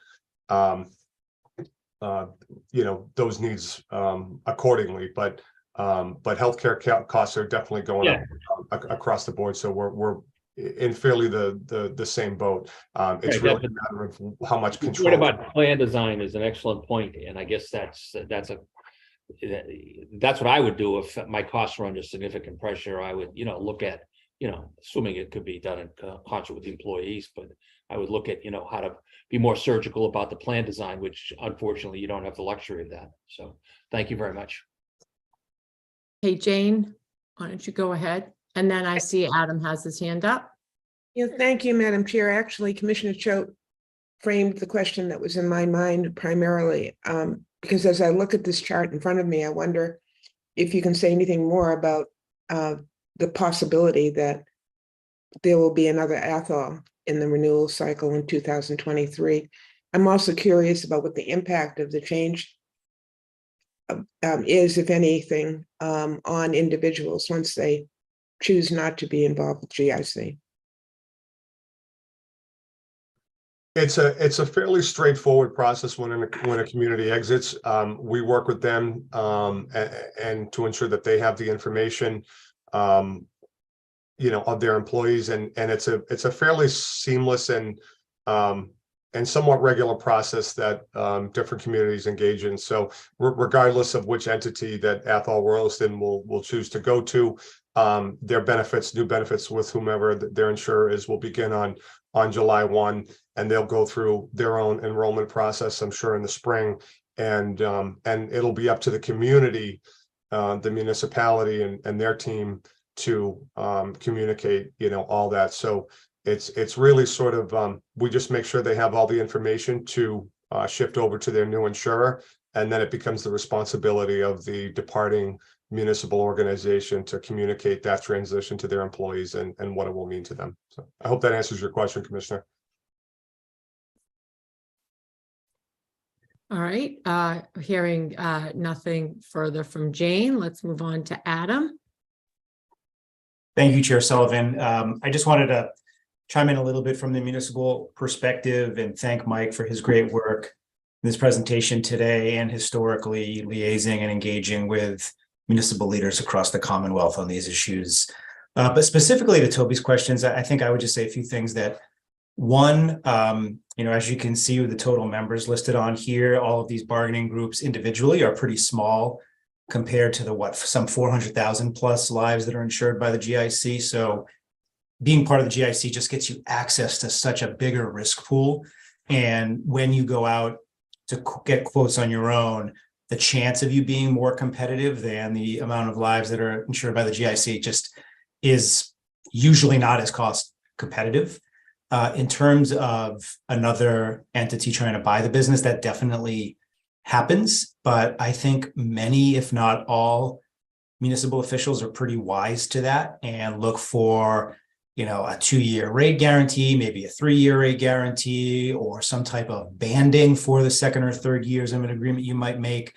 those needs accordingly. But healthcare costs are definitely going up across the board. So we're in fairly the same boat. It's really a matter of how much control. What about plan design is an excellent point, and I guess that's what I would do if my costs were under significant pressure. I would, look at, assuming it could be done in concert with the employees, but I would look at, how to be more surgical about the plan design, which unfortunately you don't have the luxury of that. So thank you very much. Hey, Jane, why don't you go ahead? And then I see Adam has his hand up. Yeah, thank you, Madam Chair. Actually, Commissioner Choate framed the question that was in my mind primarily. Because as I look at this chart in front of me, I wonder if you can say anything more about the possibility that there will be another Athol in the renewal cycle in 2023. I'm also curious about what the impact of the change is, if anything, on individuals once they choose not to be involved with GIC. It's a fairly straightforward process when a community exits. We work with them and to ensure that they have the information of their employees, and it's a fairly seamless and somewhat regular process that different communities engage in. So regardless of which entity that Athol Royalston will choose to go to, their benefits, new benefits with whomever their insurer is, will begin on July 1, and they'll go through their own enrollment process, I'm sure, in the spring, and it'll be up to the community, the municipality and their team to communicate, all that. So it's really sort of, we just make sure they have all the information to shift over to their new insurer, and then it becomes the responsibility of the departing municipal organization to communicate that transition to their employees and what it will mean to them. So I hope that answers your question, Commissioner. All right, hearing nothing further from Jane, let's move on to Adam. Thank you, Chair Sullivan. I just wanted to chime in a little bit from the municipal perspective and thank Mike for his great work in this presentation today and historically liaising and engaging with municipal leaders across the Commonwealth on these issues. But specifically to Toby's questions, I think I would just say a few things. That one, as you can see with the total members listed on here, all of these bargaining groups individually are pretty small compared to the some 400,000 plus lives that are insured by the GIC. So being part of the GIC just gets you access to such a bigger risk pool. And when you go out to get quotes on your own, the chance of you being more competitive than the amount of lives that are insured by the GIC just is usually not as cost competitive. In terms of another entity trying to buy the business, that definitely happens. But I think many, if not all, municipal officials are pretty wise to that and look for, a 2-year rate guarantee, maybe a 3-year rate guarantee, or some type of banding for the second or third years of an agreement you might make,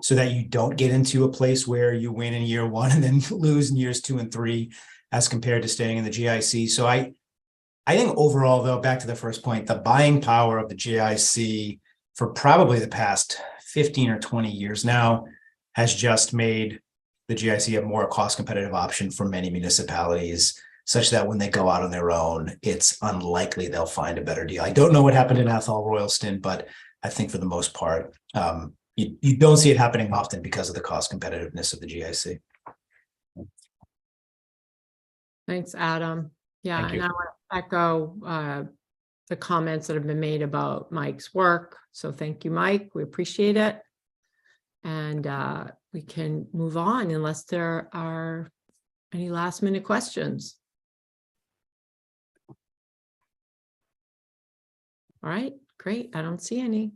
so that you don't get into a place where you win in year 1 and then lose in years 2 and 3, as compared to staying in the GIC. So I think overall, though, back to the first point, the buying power of the GIC for probably the past 15 or 20 years now has just made the GIC a more cost competitive option for many municipalities, such that when they go out on their own, it's unlikely they'll find a better deal. I don't know what happened in Athol Royalston, but I think for the most part, you don't see it happening often because of the cost competitiveness of the GIC. Thanks, Adam. Yeah, Thank you. and I want to echo the comments that have been made about Mike's work. So thank you, Mike. We appreciate it. And we can move on unless there are any last minute questions. All right, great. I don't see any.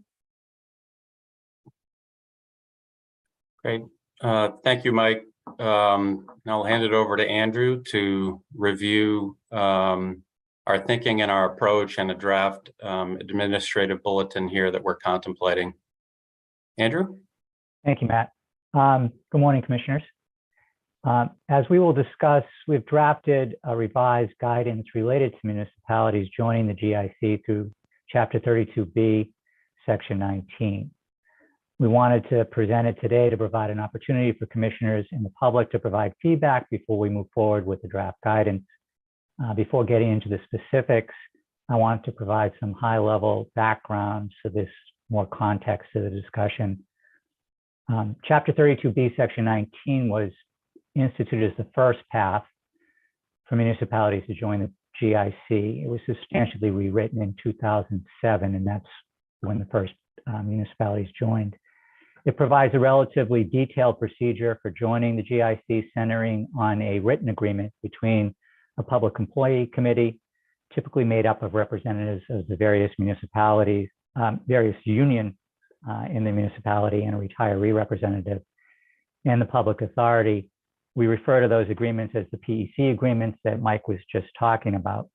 Great. Thank you, Mike. Now I'll hand it over to Andrew to review our thinking and our approach and a draft administrative bulletin here that we're contemplating. Andrew? Thank you, Matt. Good morning, Commissioners. As we will discuss, we've drafted a revised guidance related to municipalities joining the GIC through Chapter 32B, Section 19. We wanted to present it today to provide an opportunity for commissioners and the public to provide feedback before we move forward with the draft guidance. Before getting into the specifics, I want to provide some high-level background so there's more context to the discussion. Chapter 32B, Section 19 was instituted as the first path for municipalities to join the GIC. It was substantially rewritten in 2007, and that's when the first municipalities joined. It provides a relatively detailed procedure for joining the GIC, centering on a written agreement between a public employee committee, typically made up of representatives of the various municipalities, various union in the municipality, and a retiree representative, and the public authority. We refer to those agreements as the PEC agreements that Mike was just talking about.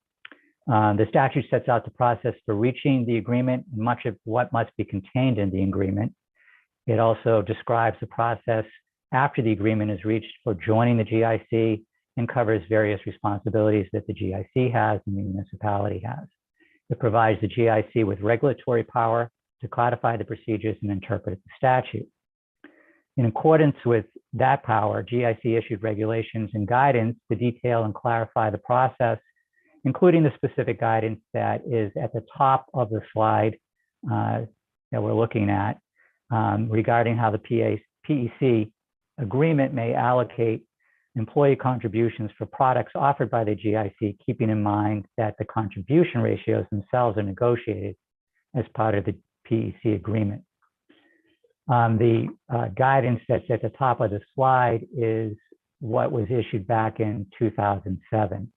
The statute sets out the process for reaching the agreement and much of what must be contained in the agreement. It also describes the process after the agreement is reached for joining the GIC and covers various responsibilities that the GIC has and the municipality has. It provides the GIC with regulatory power to codify the procedures and interpret the statute. In accordance with that power, GIC issued regulations and guidance to detail and clarify the process, including the specific guidance that is at the top of the slide that we're looking at regarding how the PEC agreement may allocate employee contributions for products offered by the GIC, keeping in mind that the contribution ratios themselves are negotiated as part of the PEC agreement. The guidance that's at the top of the slide is what was issued back in 2007.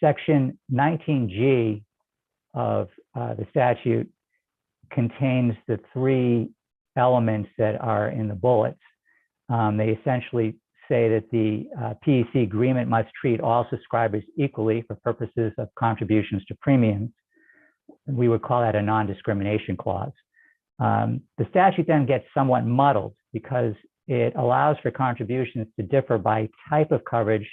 Section 19G of the statute contains the three elements that are in the bullets. They essentially say that the PEC agreement must treat all subscribers equally for purposes of contributions to premiums. We would call that a non-discrimination clause. The statute then gets somewhat muddled because it allows for contributions to differ by type of coverage,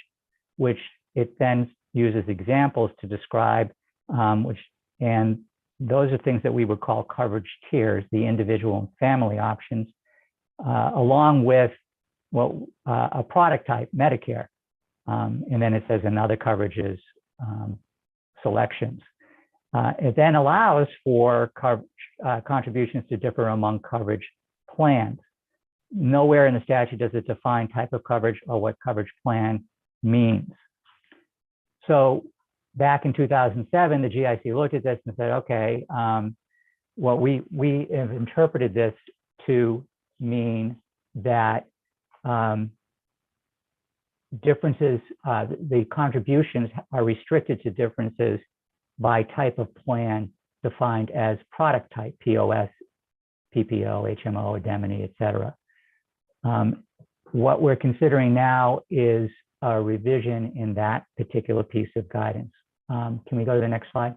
which it then uses examples to describe, and those are things that we would call coverage tiers, the individual and family options, along with a product type, Medicare. And then it says another coverages selections. It then allows for contributions to differ among coverage plans. Nowhere in the statute does it define type of coverage or what coverage plan means. So back in 2007, the GIC looked at this and said, okay, well, we have interpreted this to mean that differences, the contributions are restricted to differences by type of plan defined as product type, POS, PPO, HMO, indemnity, et cetera. What we're considering now is a revision in that particular piece of guidance. Can we go to the next slide?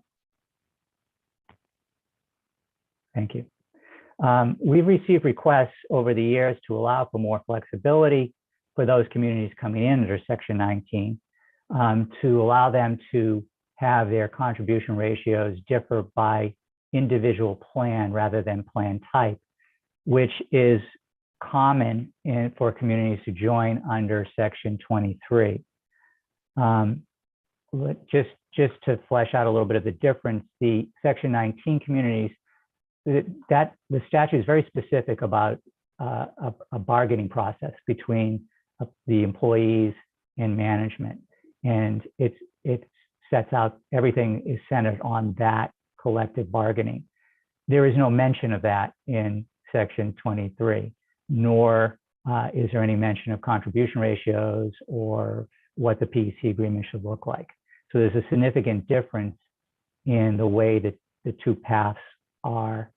Thank you. We've received requests over the years to allow for more flexibility for those communities coming in under Section 19, to allow them to have their contribution ratios differ by individual plan rather than plan type, which is common for communities to join under Section 23. Just to flesh out a little bit of the difference, the Section 19 communities, the statute is very specific about a bargaining process between the employees and management, and it sets out everything is centered on that collective bargaining. There is no mention of that in Section 23, nor is there any mention of contribution ratios or what the PEC agreement should look like. So there's a significant difference in the way that the two paths are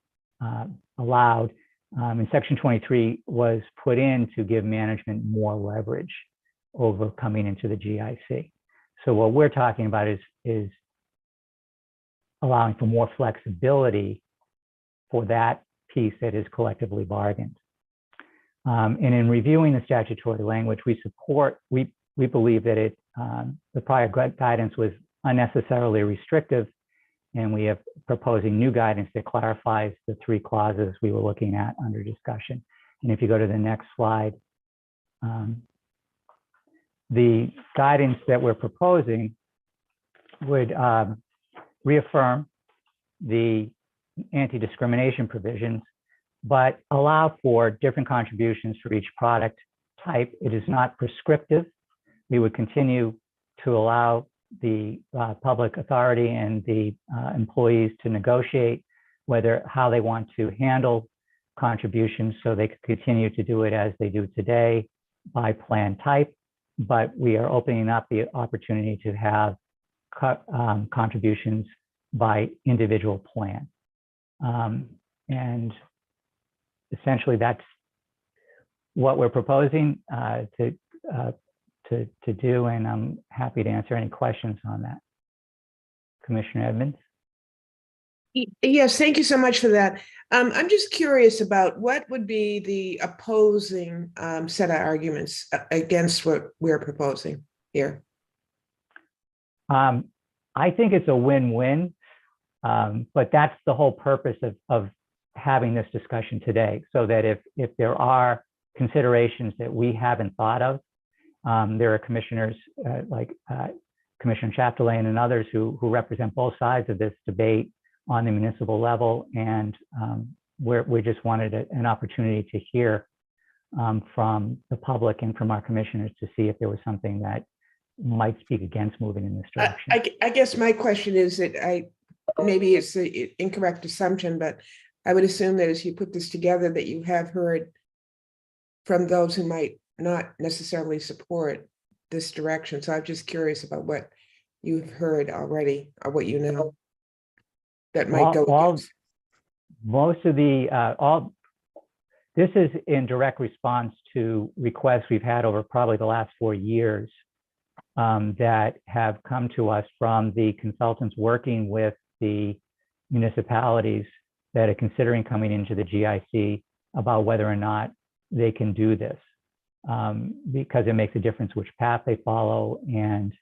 allowed. And Section 23 was put in to give management more leverage over coming into the GIC. So what we're talking about is allowing for more flexibility for that piece that is collectively bargained. And in reviewing the statutory language, we believe that the prior guidance was unnecessarily restrictive, and we are proposing new guidance that clarifies the three clauses we were looking at under discussion. And if you go to the next slide, the guidance that we're proposing would reaffirm the anti-discrimination provisions, but allow for different contributions for each product type. It is not prescriptive. We would continue to allow the public authority and the employees to negotiate how they want to handle contributions, so they could continue to do it as they do today by plan type. But we are opening up the opportunity to have contributions by individual plan. And essentially that's what we're proposing to do, and I'm happy to answer any questions on that. Commissioner Edmonds? Yes, thank you so much for that. I'm just curious about what would be the opposing set of arguments against what we're proposing here. I think it's a win-win, but that's the whole purpose of having this discussion today, so that if there are considerations that we haven't thought of. There are commissioners like Commissioner Chapdelaine and others who represent both sides of this debate on the municipal level, and we just wanted an opportunity to hear from the public and from our commissioners to see if there was something that might speak against moving in this direction. I guess my question is that maybe it's an incorrect assumption, but I would assume that as you put this together, that you have heard from those who might not necessarily support this direction. So I'm just curious about what you've heard already, or what you know that might go against. Most of the this is in direct response to requests we've had over probably the last 4 years that have come to us from the consultants working with the municipalities that are considering coming into the GIC about whether or not they can do this, because it makes a difference which path they follow, and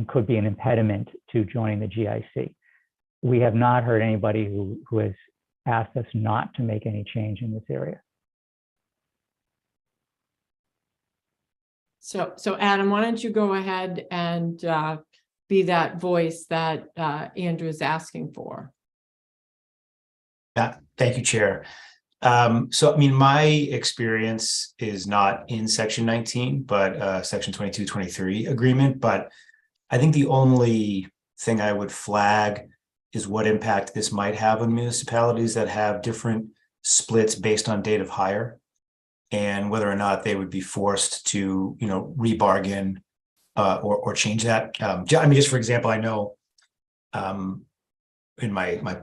could be an impediment to joining the GIC. We have not heard anybody who has asked us not to make any change in this area. So Adam, why don't you go ahead and be that voice that Andrew is asking for? Thank you, Chair. So, I mean, my experience is not in Section 19, but Section 2223 agreement. But I think the only thing I would flag is what impact this might have on municipalities that have different splits based on date of hire, and whether or not they would be forced to, rebargain or change that. I mean, just for example, I know in my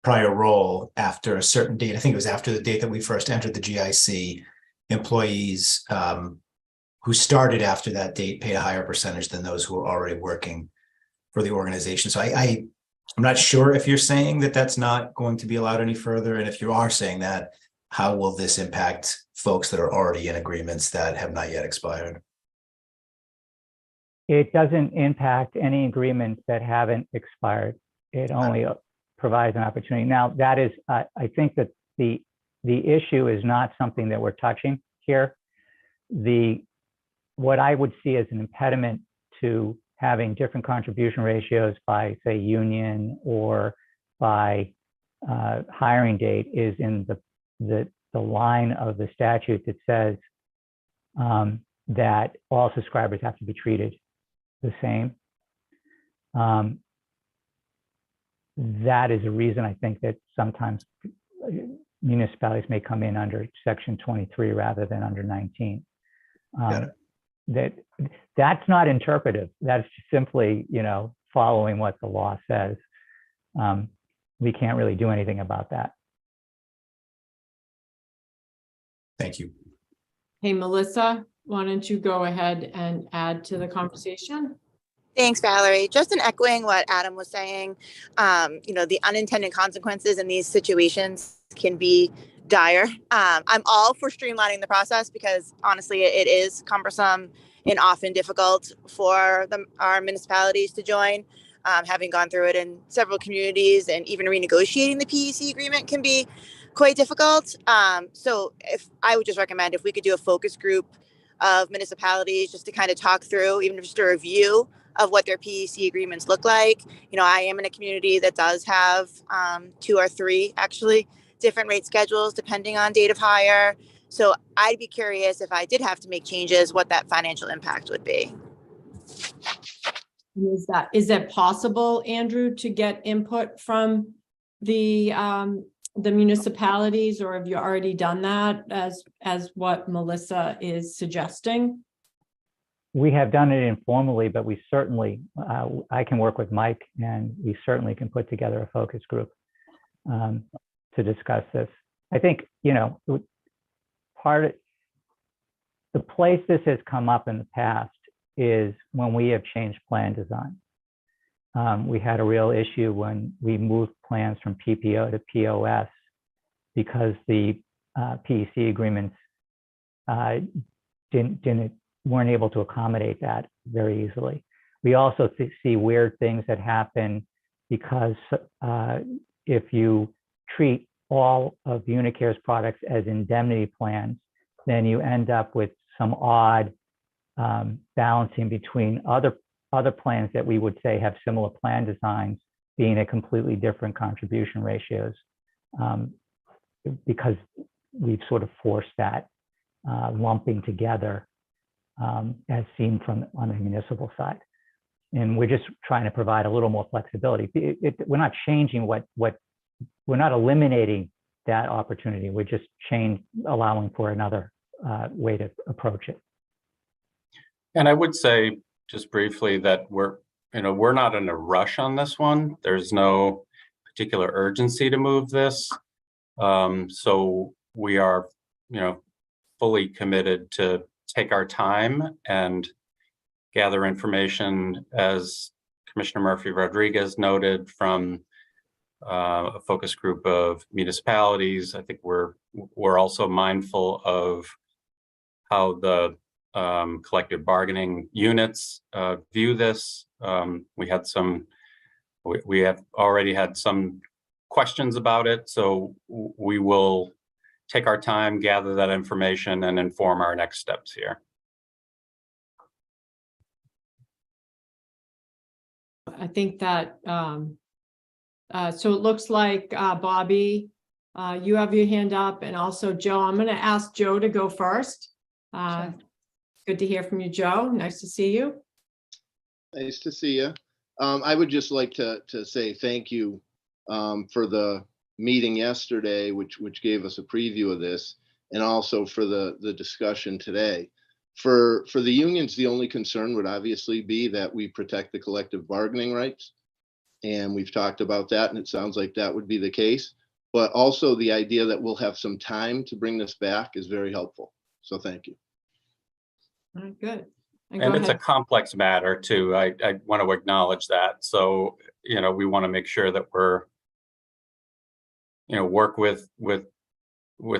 prior role, after a certain date, I think it was after the date that we first entered the GIC, employees who started after that date paid a higher percentage than those who were already working for the organization. So I'm not sure if you're saying that that's not going to be allowed any further. And if you are saying that, how will this impact folks that are already in agreements that have not yet expired? It doesn't impact any agreements that haven't expired. It only provides an opportunity. Now, that is, I think that the issue is not something that we're touching here. What I would see as an impediment to having different contribution ratios by, say, union or by hiring date is in the line of the statute that says that all subscribers have to be treated the same. That is a reason I think that sometimes municipalities may come in under Section 23 rather than under 19. That's not interpretive. That's simply, following what the law says. We can't really do anything about that. Thank you. Hey, Melissa, why don't you go ahead and add to the conversation? Thanks, Valerie. Just in echoing what Adam was saying, the unintended consequences in these situations can be dire. I'm all for streamlining the process because honestly, it is cumbersome and often difficult for our municipalities to join. Having gone through it in several communities, and even renegotiating the PEC agreement can be quite difficult. So if I would just recommend if we could do a focus group of municipalities just to kind of talk through, even just a review of what their PEC agreements look like. I am in a community that does have 2 or 3 actually different rate schedules depending on date of hire. So I'd be curious if I did have to make changes, what that financial impact would be. Is that possible, Andrew, to get input from the municipalities, or have you already done that as what Melissa is suggesting? We have done it informally, but we certainly, I can work with Mike, and we certainly can put together a focus group to discuss this. I think, the place this has come up in the past is when we have changed plan design. We had a real issue when we moved plans from PPO to POS because the PEC agreements weren't able to accommodate that very easily. We also see weird things that happen because if you treat all of Unicare's products as indemnity plans, then you end up with some odd balancing between other plans that we would say have similar plan designs being at completely different contribution ratios, because we've sort of forced that lumping together as seen on the municipal side. And we're just trying to provide a little more flexibility. We're not changing we're not eliminating that opportunity. We're just allowing for another way to approach it. And I would say just briefly that we're not in a rush on this one. There's no particular urgency to move this. So we are, fully committed to take our time and gather information, as Commissioner Murphy-Rodriguez noted, from a focus group of municipalities. I think we're also mindful of how the collective bargaining units view this. We have already had some questions about it, so we will take our time, gather that information, and inform our next steps here. I think that, so it looks like Bobby, you have your hand up, and also Joe. I'm going to ask Joe to go first. Sure. Good to hear from you, Joe. Nice to see you. Nice to see you. I would just like to say thank you for the meeting yesterday, which gave us a preview of this, and also for the discussion today. For the unions, the only concern would obviously be that we protect the collective bargaining rights. And we've talked about that, and it sounds like that would be the case. But also the idea that we'll have some time to bring this back is very helpful. So thank you. All right, good. And it's a complex matter too. I want to acknowledge that. So, we want to make sure that we're, work with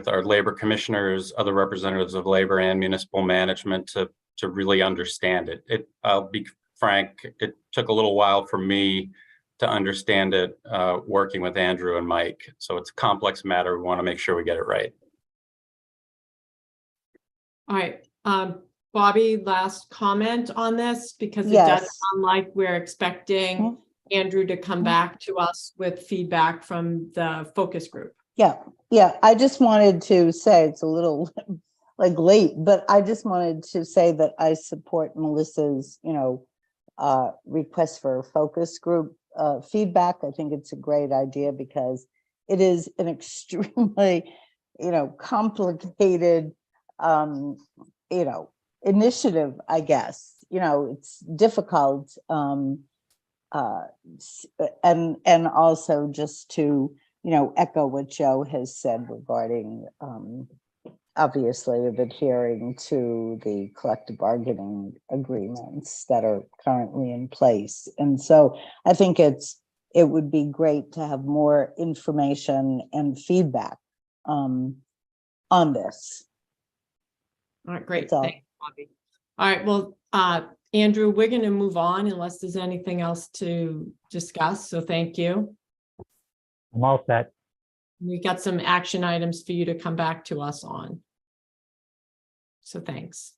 our labor commissioners, other representatives of labor and municipal management to really understand it. I'll be frank, it took a little while for me to understand it, working with Andrew and Mike. So it's a complex matter. We want to make sure we get it right. All right. Bobby, last comment on this, because it Yes. does sound like we're expecting Andrew to come back to us with feedback from the focus group. Yeah. I just wanted to say, it's a little like late, but I just wanted to say that I support Melissa's, request for focus group feedback. I think it's a great idea because it is an extremely, complicated, initiative, I guess. It's difficult, and also just to echo what Joe has said regarding obviously of adhering to the collective bargaining agreements that are currently in place. And so I think it would be great to have more information and feedback on this. All right, great. So, Thanks, Bobby. All right, well, Andrew, we're going to move on unless there's anything else to discuss. So thank you. I'm all set. We got some action items for you to come back to us on. So thanks.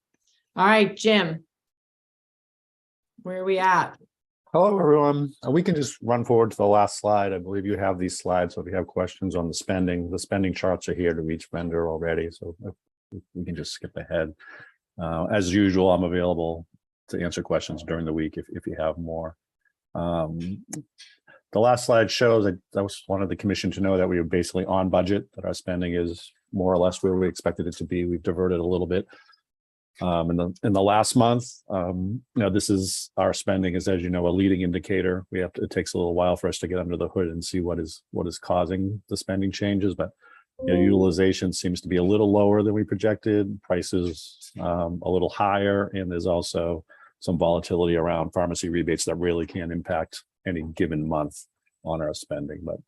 All right, Jim. Where are we at? Hello, everyone. We can just run forward to the last slide. I believe you have these slides. So if you have questions on the spending charts are here to each vendor already. So we can just skip ahead. As usual, I'm available to answer questions during the week if you have more. The last slide shows that I just wanted the commission to know that we are basically on budget, that our spending is more or less where we expected it to be. We've diverted a little bit. In the last month, this is our spending is, as you know, a leading indicator. It takes a little while for us to get under the hood and see what is causing the spending changes, but utilization seems to be a little lower than we projected, prices a little higher, and there's also some volatility around pharmacy rebates that really can impact any given month on our spending. But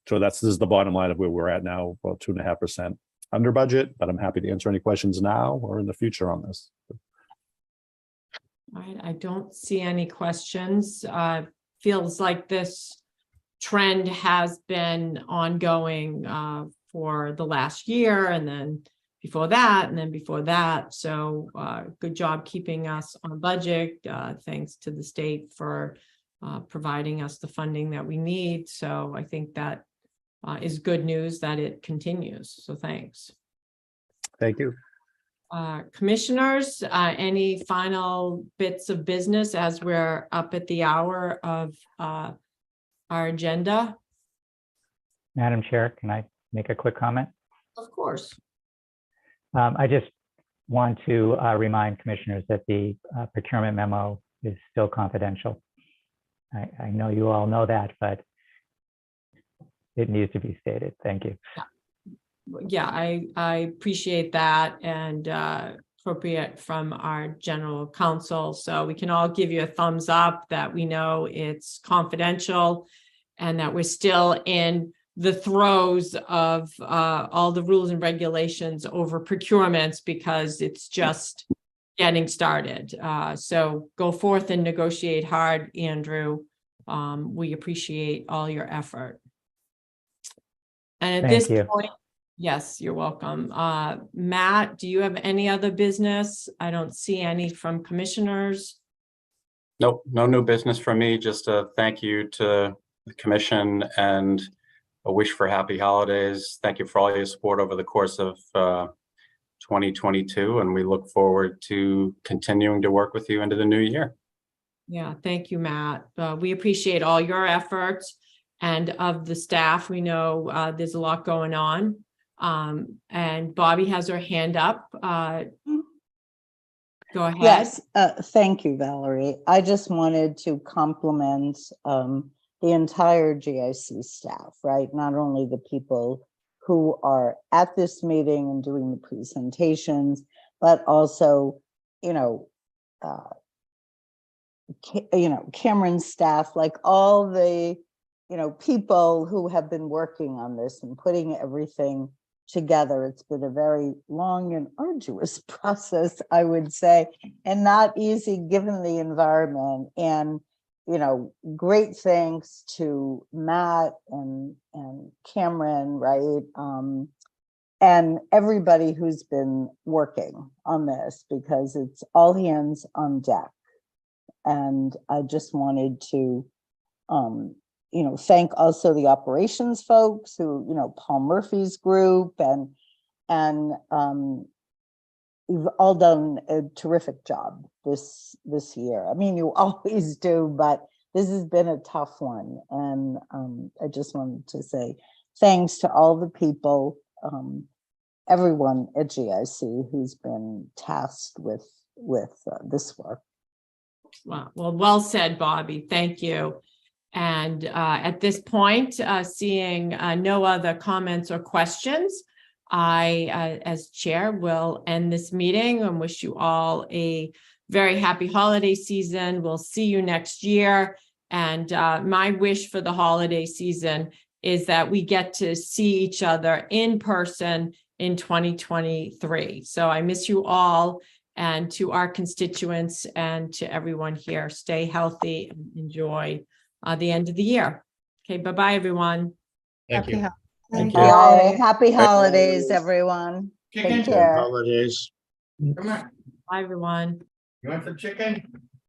so this is the bottom line of where we're at now, about 2.5% under budget, but I'm happy to answer any questions now or in the future on this. All right, I don't see any questions. Feels like this trend has been ongoing for the last year, and then before that, and then before that. So good job keeping us on budget. Thanks to the state for providing us the funding that we need. So I think that is good news that it continues. So thanks. Thank you. Commissioners, any final bits of business as we're up at the hour of our agenda? Madam Chair, can I make a quick comment? Of course. I just want to remind commissioners that the procurement memo is still confidential. I know you all know that, but it needs to be stated. Thank you. Yeah, I appreciate that, and appropriate from our general counsel. So we can all give you a thumbs up that we know it's confidential and that we're still in the throes of all the rules and regulations over procurements, because it's just getting started. So go forth and negotiate hard, Andrew. We appreciate all your effort. And at this point, yes, you're welcome. Matt, do you have any other business? I don't see any from commissioners. Nope, no new business from me. Just a thank you to the commission and a wish for happy holidays. Thank you for all your support over the course of 2022, and we look forward to continuing to work with you into the new year. Yeah, thank you, Matt. We appreciate all your efforts and of the staff. We know there's a lot going on. And Bobby has her hand up. Go ahead. Yes, thank you, Valerie. I just wanted to compliment the entire GIC staff, right? Not only the people who are at this meeting and doing the presentations, but also, Cameron's staff, like all the, people who have been working on this and putting everything together. It's been a very long and arduous process, I would say, and not easy given the environment. And great thanks to Matt and Cameron, right? And everybody who's been working on this, because it's all hands on deck. And I just wanted to, thank also the operations folks who, Paul Murphy's group, and you've all done a terrific job this year. I mean, you always do, but this has been a tough one. And I just wanted to say thanks to all the people, everyone at GIC who's been tasked with this work. Wow. Well said, Bobby. Thank you. And at this point, seeing no other comments or questions, I, as chair, will end this meeting and wish you all a very happy holiday season. We'll see you next year. And my wish for the holiday season is that we get to see each other in person in 2023. So I miss you all, and to our constituents and to everyone here, stay healthy and enjoy the end of the year. Okay, bye-bye, everyone. Thank you. Thank you. Bye. Happy holidays, everyone. Take care. Holidays. Bye, everyone. You want some chicken?